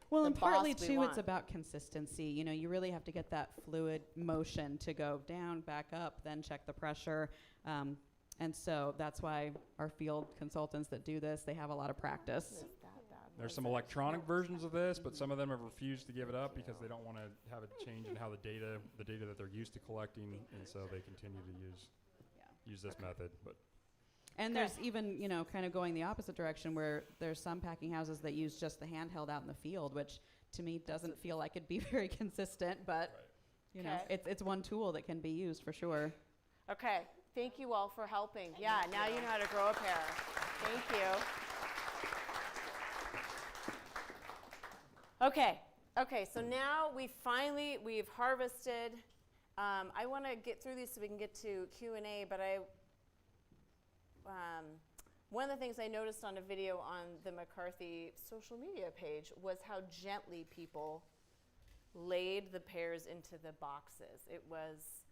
Well, the and partly Bosc we too, want. it's about consistency. You know, you really have to get that fluid motion to go down, back up, then check the pressure. And so that's why our field consultants that do this, they have a lot of practice. Is that bad? There's some electronic versions of this, but some of them have refused to give it up because they don't want to have a change in how the data that they're used to collecting, and so they continue to use this method. But And Okay. there's even, you know, kind of going the opposite direction where there's some packing houses that use just the handheld out in the field, which to me doesn't feel like it'd be very consistent, but you know, Okay. it's one tool that can be used for sure. Okay, thank you all for helping. Yeah, now you know how to grow a pear. Thank you. Okay, so now we've harvested. I want to get through these so we can get to Q&A, but one of the things I noticed on a video on the McCarthy social media page was how gently people laid the pears into the boxes. It was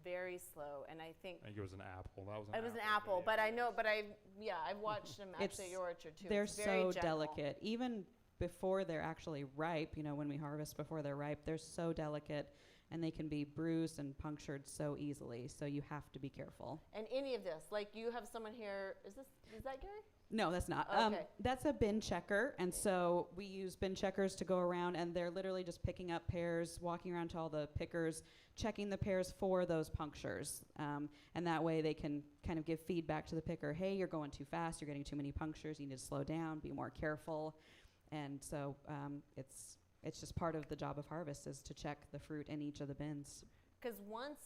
very slow, and I think I think it was an apple. That was it was an apple, video. but I've watched them actually at your orchard too. They're It's very so gentle. delicate. Even before they're actually ripe, you know, when we harvest before they're ripe, they're so delicate and they can be bruised and punctured so easily. So you have to be careful. And any of this, like you have someone here, is that Gary? No, that's not. Okay. That's a bin checker. And so we use bin checkers to go around, and they're literally just picking up pears, walking around to all the pickers, checking the pears for those punctures. And that way they can kind of give feedback to the picker. Hey, you're going too fast. You're getting too many punctures. You need to slow down, be more careful. And so it's just part of the job of harvest is to check the fruit in each of the bins. Because once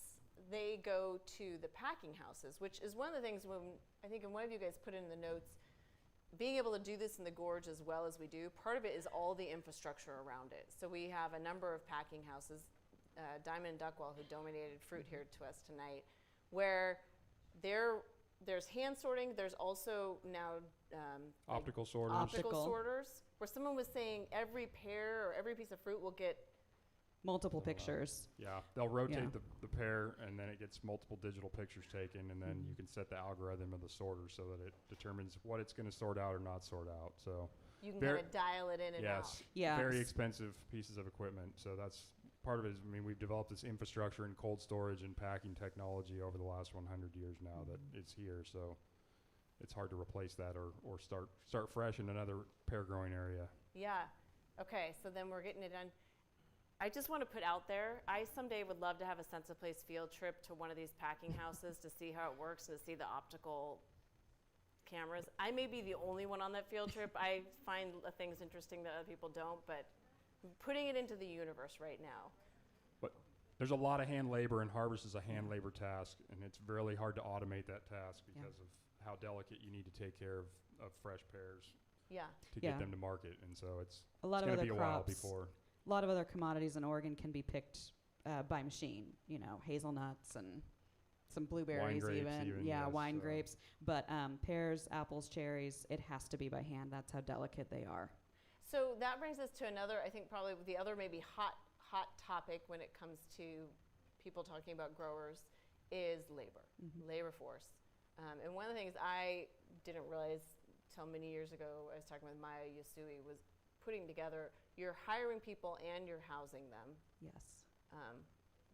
they go to the packing houses, which is one of the things when I think and one of you guys put in the notes, being able to do this in the Gorge as well as we do, part of it is all the infrastructure around it. So we have a number of packing houses, Diamond and Duckwell, who donated fruit here to us tonight, where there's hand sorting. There's also now Optical sorters. Optical. sorters, where someone was saying every pear or every piece of fruit will get Multiple pictures. Yeah, they'll rotate Yeah. the pear, and then it gets multiple digital pictures taken, and then you can set the algorithm of the sorter so that it determines what it's going to sort out or not sort out. So you can Ver- kind of dial it in and out. yes, Yeah. very expensive pieces of equipment. So that's part of it. We've developed this infrastructure in cold storage and packing technology over the last 100 years now that it's here. So it's hard to replace that or start fresh in another pear growing area. Yeah. Okay, so then we're getting it done. I just want to put out there, I someday would love to have a Sense of Place field trip to one of these packing houses to see how it works and to see the optical cameras. I may be the only one on that field trip. I find things interesting that other people don't, but putting it into the universe right now. But there's a lot of hand labor, and harvest is a hand labor task, and it's really hard to automate that task because of how delicate you need to take care of fresh pears Yeah. to Yeah. get them to market. And so it's A lot going of to other be a while crops. before. A lot of other commodities in Oregon can be picked by machine, you know, hazelnuts and some blueberries grapes even. even, Yeah, yes, wine so. grapes. But pears, apples, cherries, it has to be by hand. That's how delicate they are. So that brings us to another, I think probably the other maybe hot topic when it comes to people talking about growers is labor, labor force. And one of the things I didn't realize till many years ago, I was talking with Maya Yasui, was putting together, you're hiring people and you're housing them, Yes.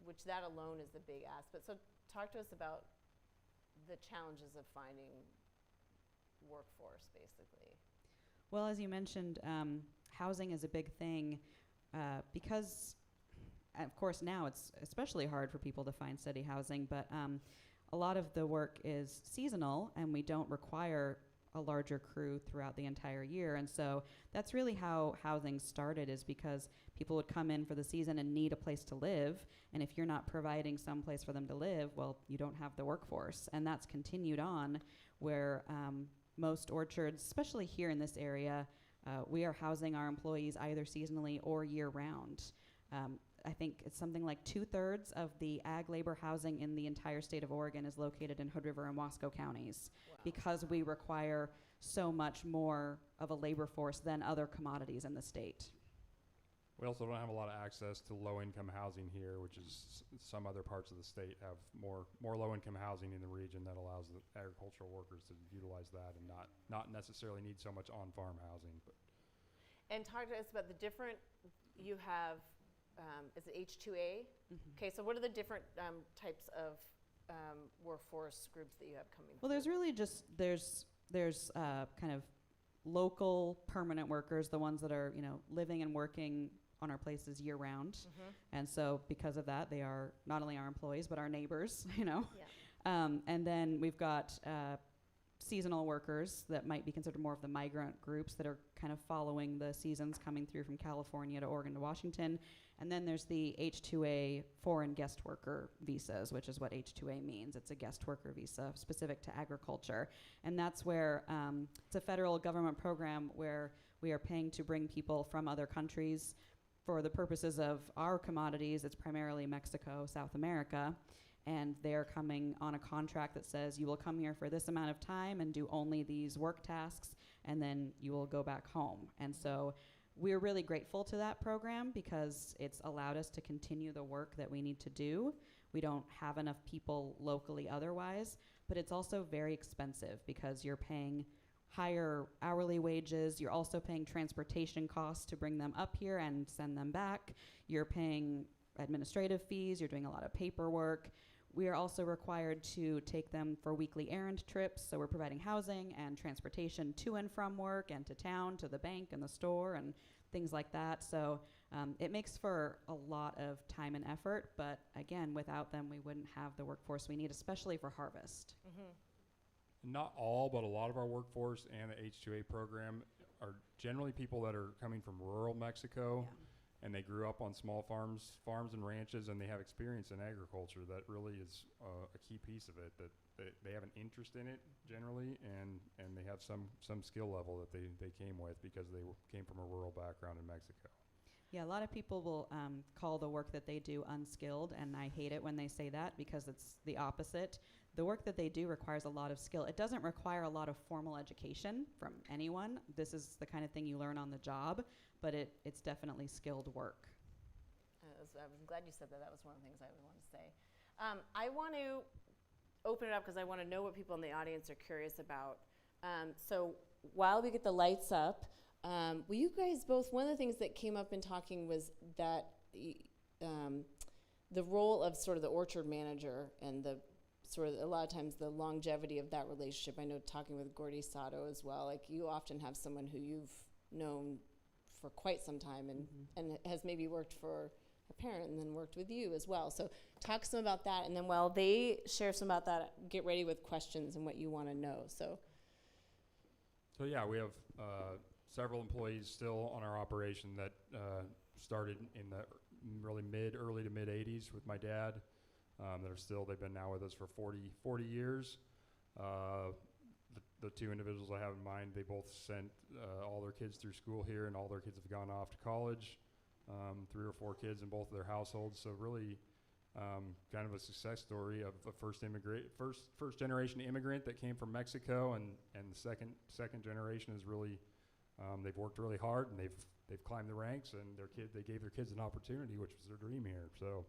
which that alone is the big aspect. So talk to us about the challenges of finding workforce, basically. Well, as you mentioned, housing is a big thing because, of course, now it's especially hard for people to find steady housing, but a lot of the work is seasonal, and we don't require a larger crew throughout the entire year. And so that's really how housing started, is because people would come in for the season and need a place to live. And if you're not providing some place for them to live, well, you don't have the workforce. And that's continued on where most orchards, especially here in this area, we are housing our employees either seasonally or year round. I think it's something like 2/3 of the ag labor housing in the entire state of Oregon is located in Hood River and Wasco counties because we require so much more of a labor force than other commodities in the state. We also don't have a lot of access to low-income housing here, which is some other parts of the state have more low-income housing in the region that allows the agricultural workers to utilize that and not necessarily need so much on-farm housing. But And talk to us about the different, you have, is it H2A? Okay, so what are the different types of workforce groups that you have coming Well, there's really just, there's kind of local permanent workers, the ones that are, living and working on our places year round. And so because of that, they are not only our employees, but our neighbors, Yeah. And then we've got seasonal workers that might be considered more of the migrant groups that are kind of following the seasons coming through from California to Oregon to Washington. And then there's the H2A foreign guest worker visas, which is what H2A means. It's a guest worker visa specific to agriculture. And that's where it's a federal government program where we are paying to bring people from other countries for the purposes of our commodities. It's primarily Mexico, South America. And they're coming on a contract that says you will come here for this amount of time and do only these work tasks, and then you will go back home. And so we're really grateful to that program because it's allowed us to continue the work that we need to do. We don't have enough people locally otherwise, but it's also very expensive because you're paying higher hourly wages. You're also paying transportation costs to bring them up here and send them back. You're paying administrative fees. You're doing a lot of paperwork. We are also required to take them for weekly errand trips, so we're providing housing and transportation to and from work and to town, to the bank and the store and things like that. So it makes for a lot of time and effort, but again, without them, we wouldn't have the workforce we need, especially for harvest. Not all, but a lot of our workforce and the H2A program are generally people that are coming from rural Mexico. Yeah. And they grew up on small farms and ranches, and they have experience in agriculture. That really is a key piece of it, that they have an interest in it generally, and they have some skill level that they came with because they came from a rural background in Mexico. Yeah, a lot of people will call the work that they do unskilled, and I hate it when they say that because it's the opposite. The work that they do requires a lot of skill. It doesn't require a lot of formal education from anyone. This is the kind of thing you learn on the job, but it's definitely skilled work. I'm glad you said that. That was one of the things I would want to say. I want to open it up because I want to know what people in the audience are curious about. So while we get the lights up, will you guys both, one of the things that came up in talking was that the role of sort of the orchard manager and the sort of a lot of times the longevity of that relationship. I know talking with Gordy Sato as well, like you often have someone who you've known for quite some time and has maybe worked for a parent and then worked with you as well. So talk some about that, and then while they share some about that, get ready with questions and what you want to know. So yeah, we have several employees still on our operation that started in the really early to mid 80s with my dad. They've been now with us for 40 years. The two individuals I have in mind, they both sent all their kids through school here, and all their kids have gone off to college. 3 or 4 kids in both of their households. So really kind of a success story of a first generation immigrant that came from Mexico, and the second generation is really they've worked really hard, and they've climbed the ranks, and they gave their kids an opportunity, which was their dream here. So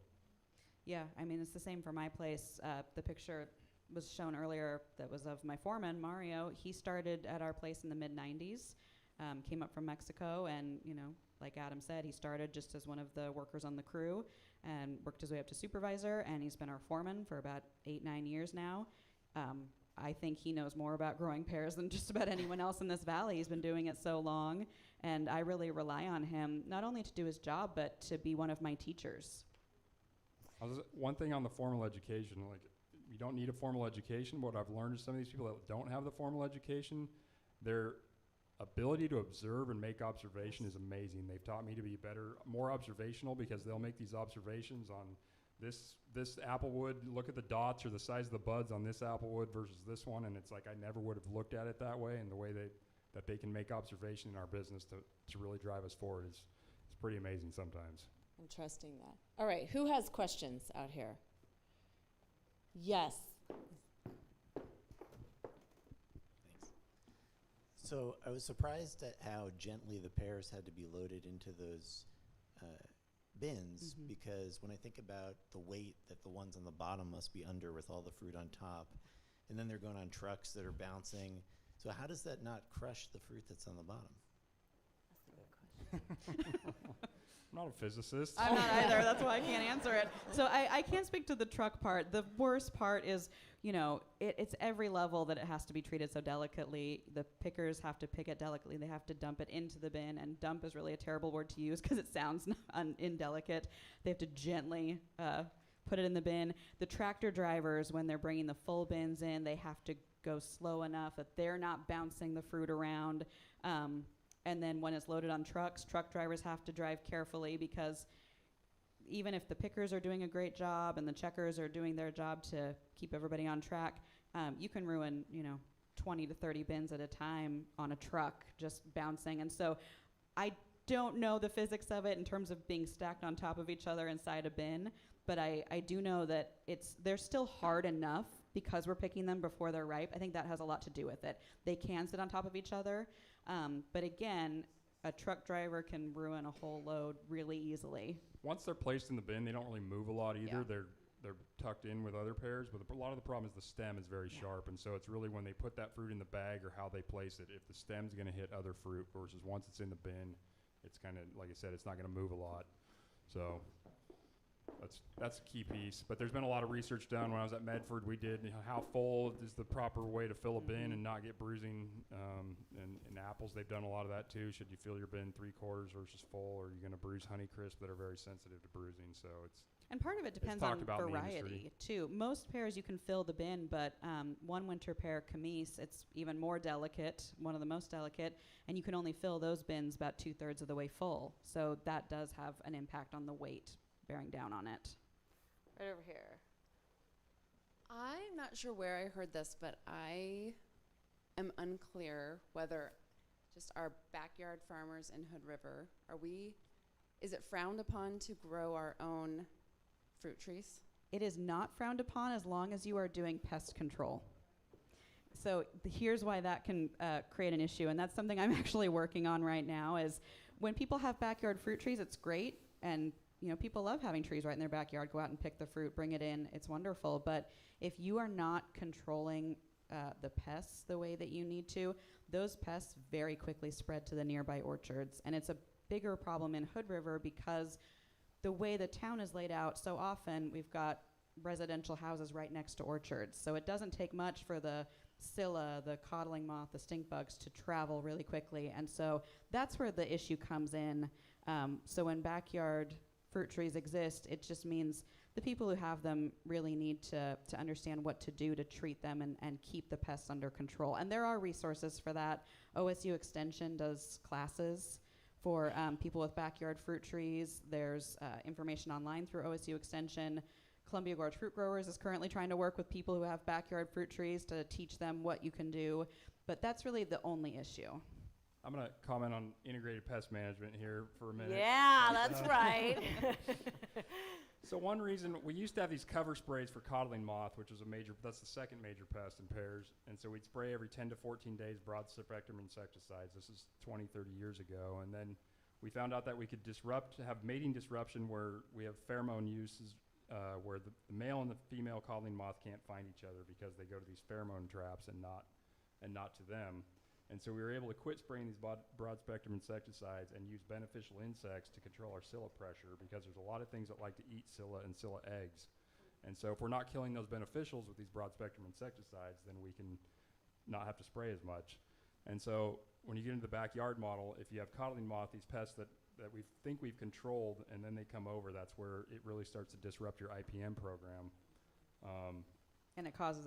Yeah, I mean, it's the same for my place. The picture was shown earlier that was of my foreman, Mario. He started at our place in the mid-90s, came up from Mexico, and, like Adam said, he started just as one of the workers on the crew and worked his way up to supervisor, and he's been our foreman for about 8-9 years now. I think he knows more about growing pears than just about anyone else in this valley. He's been doing it so long, and I really rely on him, not only to do his job, but to be one of my teachers. One thing on the formal education, like you don't need a formal education. What I've learned is some of these people that don't have the formal education, their ability to observe and make observation is amazing. They've taught me to be more observational, because they'll make these observations on this applewood. Look at the dots or the size of the buds on this applewood versus this one, and it's like I never would have looked at it that way. And the way that they can make observation in our business to really drive us forward is pretty amazing sometimes. I'm trusting that. All right, who has questions out here? Yes. Thanks. So I was surprised at how gently the pears had to be loaded into those bins, because when I think about the weight that the ones on the bottom must be under with all the fruit on top, and then they're going on trucks that are bouncing. So how does that not crush the fruit that's on the bottom? That's a good question. I'm not a physicist. I'm not either. That's why I can't answer it. So I can't speak to the truck part. The worst part is, it's every level that it has to be treated so delicately. The pickers have to pick it delicately. They have to dump it into the bin. And dump is really a terrible word to use because it sounds indelicate. They have to gently put it in the bin. The tractor drivers, when they're bringing the full bins in, they have to go slow enough that they're not bouncing the fruit around. And then when it's loaded on trucks, truck drivers have to drive carefully because even if the pickers are doing a great job and the checkers are doing their job to keep everybody on track, you can ruin, 20 to 30 bins at a time on a truck just bouncing. And so I don't know the physics of it in terms of being stacked on top of each other inside a bin, but I do know that they're still hard enough because we're picking them before they're ripe. I think that has a lot to do with it. They can sit on top of each other. But again, a truck driver can ruin a whole load really easily. Once they're placed in the bin, they don't really move a lot either. Yeah. They're tucked in with other pears, but a lot of the problem is the stem is very sharp, and so it's really when they put that fruit in the bag or how they place it. If the stem's going to hit other fruit versus once it's in the bin, it's kind of, like I said, it's not going to move a lot. So that's a key piece. But there's been a lot of research done. When I was at Medford, we did how full is the proper way to fill a bin and not get bruising. And apples, they've done a lot of that too. Should you fill your bin 3/4 versus full, or are you going to bruise Honeycrisp that are very sensitive to bruising? So And part of it depends on talked about in the variety industry. too. Most pears you can fill the bin, but one winter pear, Camise, it's even more delicate, one of the most delicate, and you can only fill those bins about 2/3 of the way full. So that does have an impact on the weight bearing down on it. Right over here. I'm not sure where I heard this, but I am unclear whether just our backyard farmers in Hood River, is it frowned upon to grow our own fruit trees? It is not frowned upon as long as you are doing pest control. So here's why that can create an issue, and that's something I'm actually working on right now, is when people have backyard fruit trees, it's great, and people love having trees right in their backyard. Go out and pick the fruit, bring it in. It's wonderful. But if you are not controlling the pests the way that you need to, those pests very quickly spread to the nearby orchards. And it's a bigger problem in Hood River because the way the town is laid out, so often we've got residential houses right next to orchards. So it doesn't take much for the scilla, the codling moth, the stink bugs to travel really quickly. And so that's where the issue comes in. So when backyard fruit trees exist, it just means the people who have them really need to understand what to do to treat them and keep the pests under control. And there are resources for that. OSU Extension does classes for people with backyard fruit trees. There's information online through OSU Extension. Columbia Gorge Fruit Growers is currently trying to work with people who have backyard fruit trees to teach them what you can do. But that's really the only issue. I'm going to comment on integrated pest management here for a minute. Yeah, that's right. So one reason, we used to have these cover sprays for codling moth, which is that's the second major pest in pears. And so we'd spray every 10 to 14 days broad spectrum insecticides. This is 20, 30 years ago. And then we found out that we could have mating disruption where we have pheromone uses where the male and the female codling moth can't find each other because they go to these pheromone traps and not to them. And so we were able to quit spraying these broad-spectrum insecticides and use beneficial insects to control our psylla pressure because there's a lot of things that like to eat psylla and psylla eggs. And so if we're not killing those beneficials with these broad-spectrum insecticides, then we can not have to spray as much. And so when you get into the backyard model, if you have codling moth, these pests that we think we've controlled, and then they come over, that's where it really starts to disrupt your IPM program. And it causes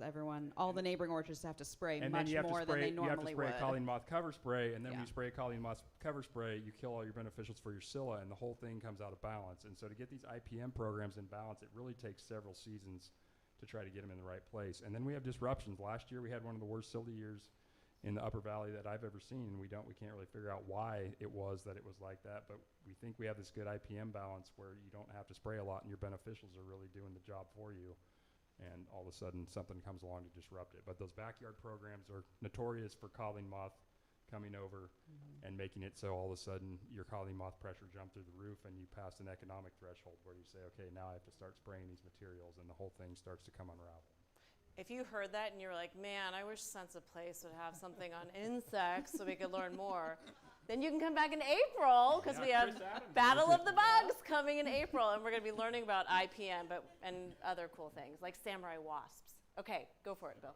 all the neighboring orchards to have to spray and much then you have more to spray, than they normally would. You have to spray a codling moth cover spray, and then when Yeah. you spray a codling moth cover spray, you kill all your beneficials for your psylla, and the whole thing comes out of balance. And so to get these IPM programs in balance, it really takes several seasons to try to get them in the right place. And then we have disruptions. Last year we had one of the worst psylla years in the Upper Valley that I've ever seen, and we can't really figure out why it was like that. But we think we have this good IPM balance where you don't have to spray a lot, and your beneficials are really doing the job for you. And all of a sudden something comes along to disrupt it. But those backyard programs are notorious for codling moth coming over and making it so all of a sudden your codling moth pressure jumped through the roof and you passed an economic threshold where you say, okay, now I have to start spraying these materials, and the whole thing starts to come unravel. If you heard that and you were like, man, I wish Sense of Place would have something on insects so we could learn more, then you can come back in April because we have Battle of the Bugs coming in April, and we're going to be learning about IPM and other cool things like samurai wasps. Okay, go for it, Bill.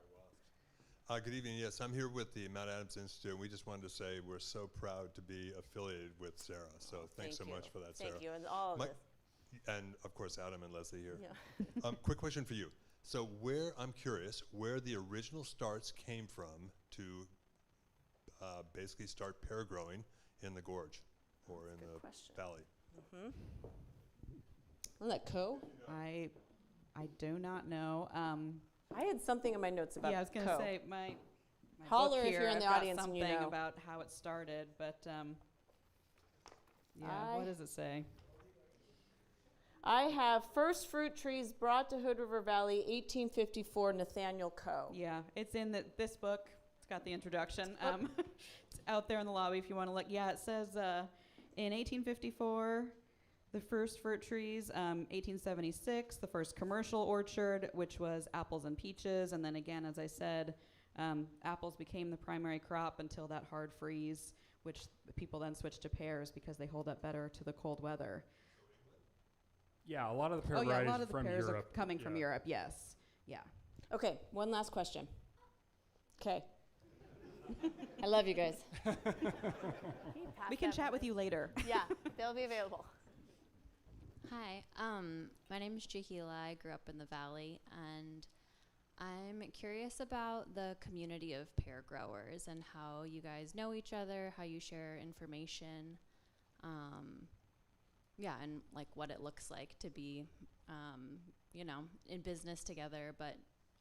Good evening. Yes, I'm here with the Mount Adams Institute, and we just wanted to say we're so proud to be affiliated with Sarah. So thanks so much for that, Sarah. Thank you, and all of this. And of course, Adam and Lesley here. Yeah. Quick question for you. So I'm curious where the original starts came from to basically start pear growing in the gorge or in the valley. Mm-hmm. Isn't that Co? I do not know. I had something in my notes about I was going to say my Holler book if here, you're in I've the got audience and you something know. about how it started, but what does it say? I have first fruit trees brought to Hood River Valley, 1854, Nathaniel Co. Yeah, it's in this book. It's got the introduction. It's out there in the lobby if you want to look. Yeah, it says in 1854, the first fruit trees, 1876, the first commercial orchard, which was apples and peaches. And then again, as I said, apples became the primary crop until that hard freeze, which people then switched to pears because they hold up better to the cold weather. Yeah, a lot of the pear a varieties lot of the from pears Europe. are coming from Europe, yes. Yeah. Okay, one last question. Okay. I love you guys. We can chat with you later. Yeah, they'll be available. Hi, my name is Jahila. I grew up in the valley, and I'm curious about the community of pear growers and how you guys know each other, how you share information, and like what it looks like to be, in business together, but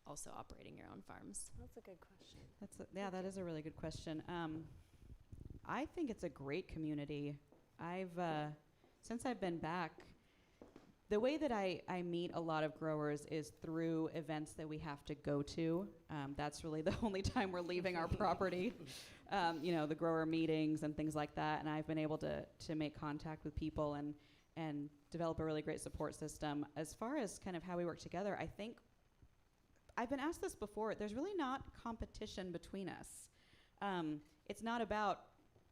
also operating your own farms. That's a good question. That is a really good question. I think it's a great community. Since I've been back, the way that I meet a lot of growers is through events that we have to go to. That's really the only time we're leaving our property. The grower meetings and things like that. And I've been able to make contact with people and develop a really great support system. As far as kind of how we work together, I think I've been asked this before. There's really not competition between us. It's not about,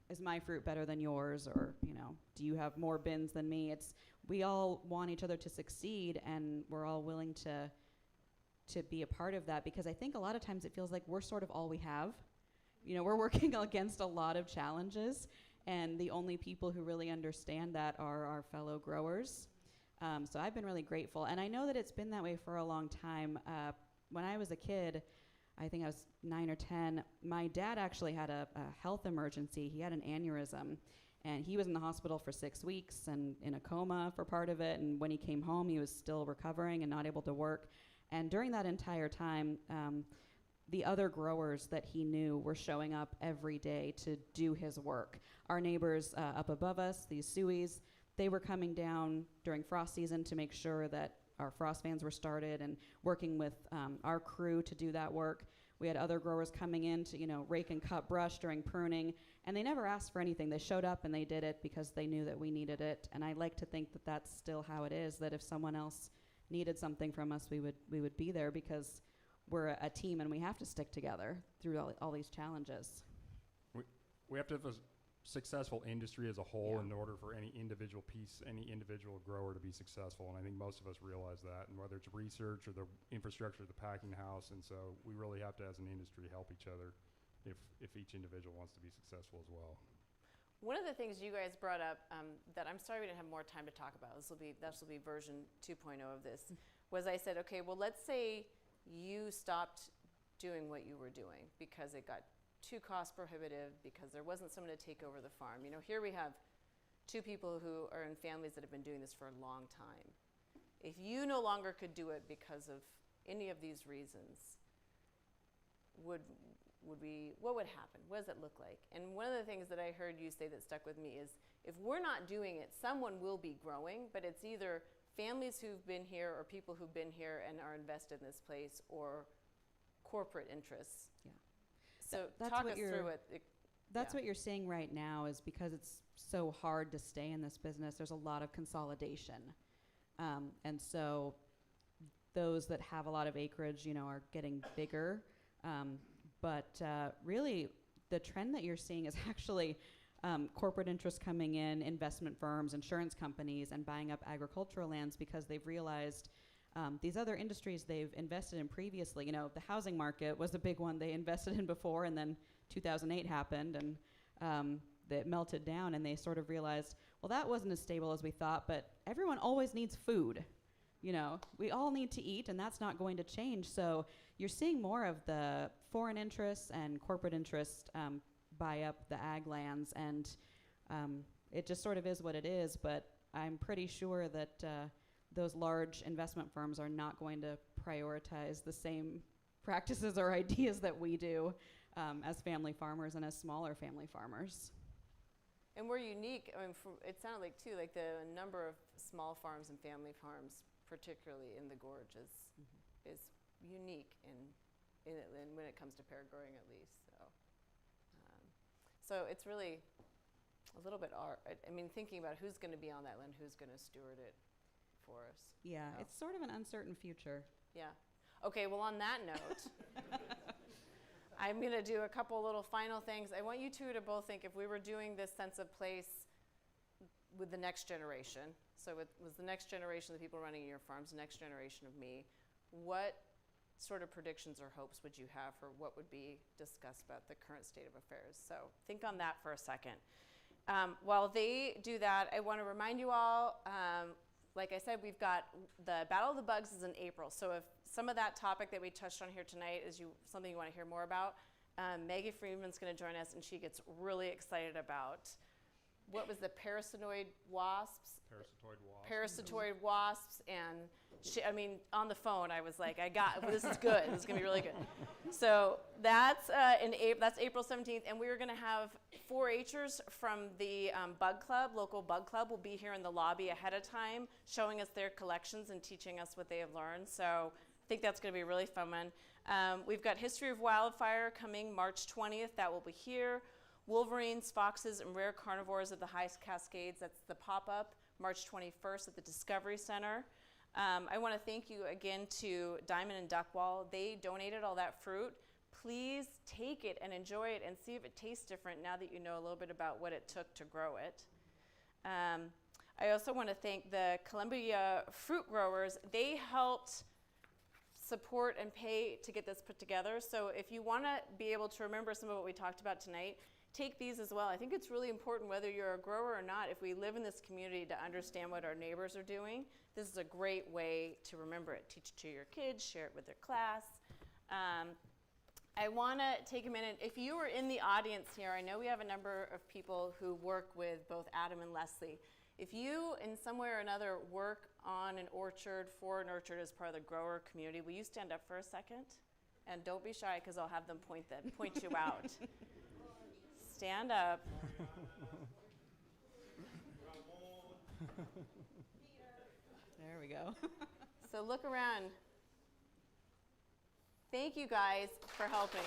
is my fruit better than yours, or do you have more bins than me? We all want each other to succeed, and we're all willing to be a part of that, because I think a lot of times it feels like we're sort of all we have. We're working against a lot of challenges, and the only people who really understand that are our fellow growers. So I've been really grateful, and I know that it's been that way for a long time. When I was a kid, I think I was 9 or 10, my dad actually had a health emergency. He had an aneurysm, and he was in the hospital for 6 weeks and in a coma for part of it. And when he came home, he was still recovering and not able to work. And during that entire time, the other growers that he knew were showing up every day to do his work. Our neighbors up above us, these Sueys, they were coming down during frost season to make sure that our frost fans were started, and working with our crew to do that work. We had other growers coming in to, rake and cut brush during pruning, and they never asked for anything. They showed up and they did it because they knew that we needed it. And I like to think that that's still how it is, that if someone else needed something from us, we would be there, because we're a team and we have to stick together through all these challenges. We have to have a successful industry as a whole in order for any individual grower to be successful, and I think most of us realize that, and whether it's research or the infrastructure of the packing house, and so we really have to, as an industry, help each other if each individual wants to be successful as well. One of the things you guys brought up that I'm sorry we didn't have more time to talk about, this will be version 2.0 of this, was I said, okay, well, let's say you stopped doing what you were doing because it got too cost prohibitive, because there wasn't someone to take over the farm. Here we have two people who are in families that have been doing this for a long time. If you no longer could do it because of any of these reasons, what would happen? What does it look like? And one of the things that I heard you say that stuck with me is, if we're not doing it, someone will be growing, but it's either families who've been here or people who've been here and are invested in this place, or corporate interests. Yeah. So That's talk what us through it. That's what you're seeing right now, is because it's so hard to stay in this business, there's a lot of consolidation. And so those that have a lot of acreage, are getting bigger. But really, the trend that you're seeing is actually corporate interests coming in, investment firms, insurance companies, and buying up agricultural lands because they've realized these other industries they've invested in previously. The housing market was a big one they invested in before, and then 2008 happened, and it melted down, and they sort of realized, well, that wasn't as stable as we thought, but everyone always needs food. We all need to eat, and that's not going to change. So you're seeing more of the foreign interests and corporate interests buy up the ag lands, and it just sort of is what it is. But I'm pretty sure that those large investment firms are not going to prioritize the same practices or ideas that we do as family farmers and as smaller family farmers. And we're unique. I mean, it sounded like, too, like the number of small farms and family farms, particularly in the Gorge, is unique in when it comes to pear growing, at least. So it's really a little bit thinking about who's going to be on that land, who's going to steward it for us. Yeah, it's sort of an uncertain future. Yeah. Okay, well, on that note, I'm going to do a couple little final things. I want you two to both think, if we were doing this sense of place with the next generation, so it was the next generation of the people running your farms, the next generation of me, what sort of predictions or hopes would you have for what would be discussed about the current state of affairs? So think on that for a second. While they do that, I want to remind you all, like I said, we've got the Battle of the Bugs is in April. So if some of that topic that we touched on here tonight is something you want to hear more about, Maggie Freeman's going to join us, and she gets really excited about, what was the parasitoid wasps? Parasitoid wasps, and on the phone, I was like, this is good. This is going to be really good. So that's April 17th, and we're going to have 4-H'ers from the Bug Club, local Bug Club, will be here in the lobby ahead of time, showing us their collections and teaching us what they have learned. So I think that's going to be a really fun one. We've got History of Wildfire coming March 20th. That will be here. Wolverines, Foxes, and Rare Carnivores at the High Cascades. That's the pop-up, March 21st at the Discovery Center. I want to thank you again to Diamond and Duckwall. They donated all that fruit. Please take it and enjoy it and see if it tastes different now that you know a little bit about what it took to grow it. I also want to thank the Columbia fruit growers. They helped support and pay to get this put together. So if you want to be able to remember some of what we talked about tonight, take these as well. I think it's really important, whether you're a grower or not, if we live in this community, to understand what our neighbors are doing. This is a great way to remember it. Teach it to your kids, share it with their class. I want to take a minute. If you are in the audience here, I know we have a number of people who work with both Adam and Lesley. If you, in some way or another, work on an orchard, for an orchard as part of the grower community, will you stand up for a second? And don't be shy, because I'll have them point you out. Stand up. There we go. So look around. Thank you guys for helping.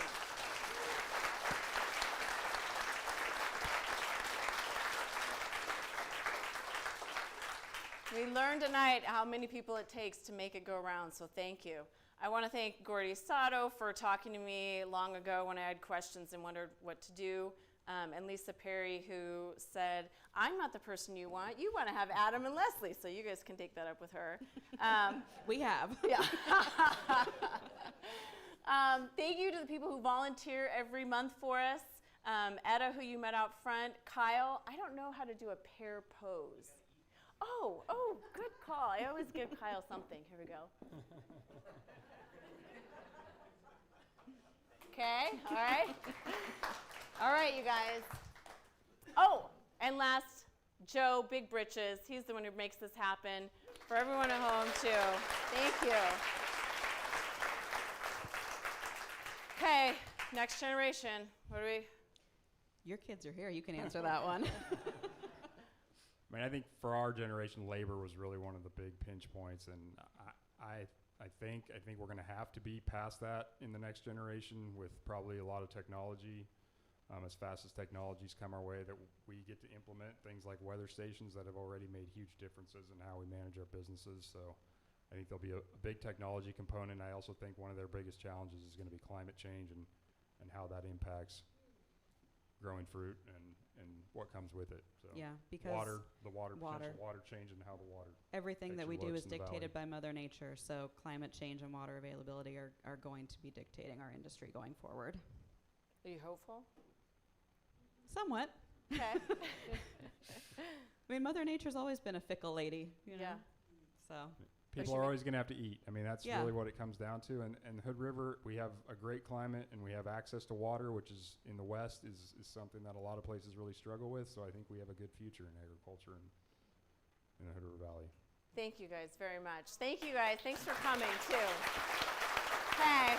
We learned tonight how many people it takes to make it go around, so thank you. I want to thank Gordy Sato for talking to me long ago when I had questions and wondered what to do. And Lisa Perry, who said, I'm not the person you want to have Adam and Lesley, so you guys can take that up with her. We have. Yeah. Thank you to the people who volunteer every month for us. Etta, who you met out front. Kyle, I don't know how to do a pear pose. Oh, good call. I always give Kyle something. Here we go. Okay, all right. All right, you guys. Oh, and last, Joe, Big Britches. He's the one who makes this happen. For everyone at home, too. Thank you. Okay, next generation. What do we? Your kids are here. You can answer that one. I think for our generation, labor was really one of the big pinch points, and I think we're going to have to be past that in the next generation with probably a lot of technology. As fast as technologies come our way, that we get to implement things like weather stations that have already made huge differences in how we manage our businesses. So I think there'll be a big technology component. I also think one of their biggest challenges is going to be climate change and how that impacts growing fruit and what comes with it. So Yeah, because the potential water change and how the water. everything that we actually do works is in the dictated by Mother Nature, so climate change and water availability are going to be dictating our industry going forward. Are you hopeful? Somewhat. Okay. I mean, Mother Nature's always been a fickle lady, you know? Yeah. So, People she are ma- always going to have to eat. I mean, that's Yeah. really what it comes down to. And Hood River, we have a great climate and we have access to water, which is in the West is something that a lot of places really struggle with. So I think we have a good future in agriculture in the Hood River Valley. Thank you guys very much. Thank you guys. Thanks for coming too. Okay.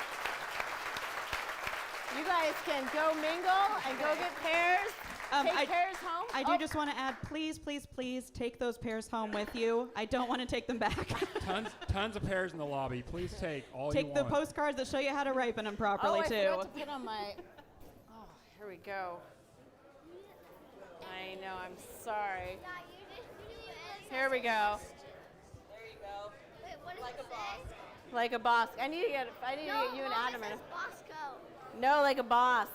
You guys can go mingle and go get pears. Take pears home. I do just want to add, please, please, please take those pears home with you. I don't want to take them back. Tons of pears in the lobby. Please take all Take you the want. postcards that show you how to ripen them properly, I too. forgot to put on my. Oh, here we go. I know. I'm sorry. Here we go. There you go. Wait, what does Like it a boss. say? Like a Bosc. I need to get you and No, Adam it in. says Bosco. No, like a Bosc.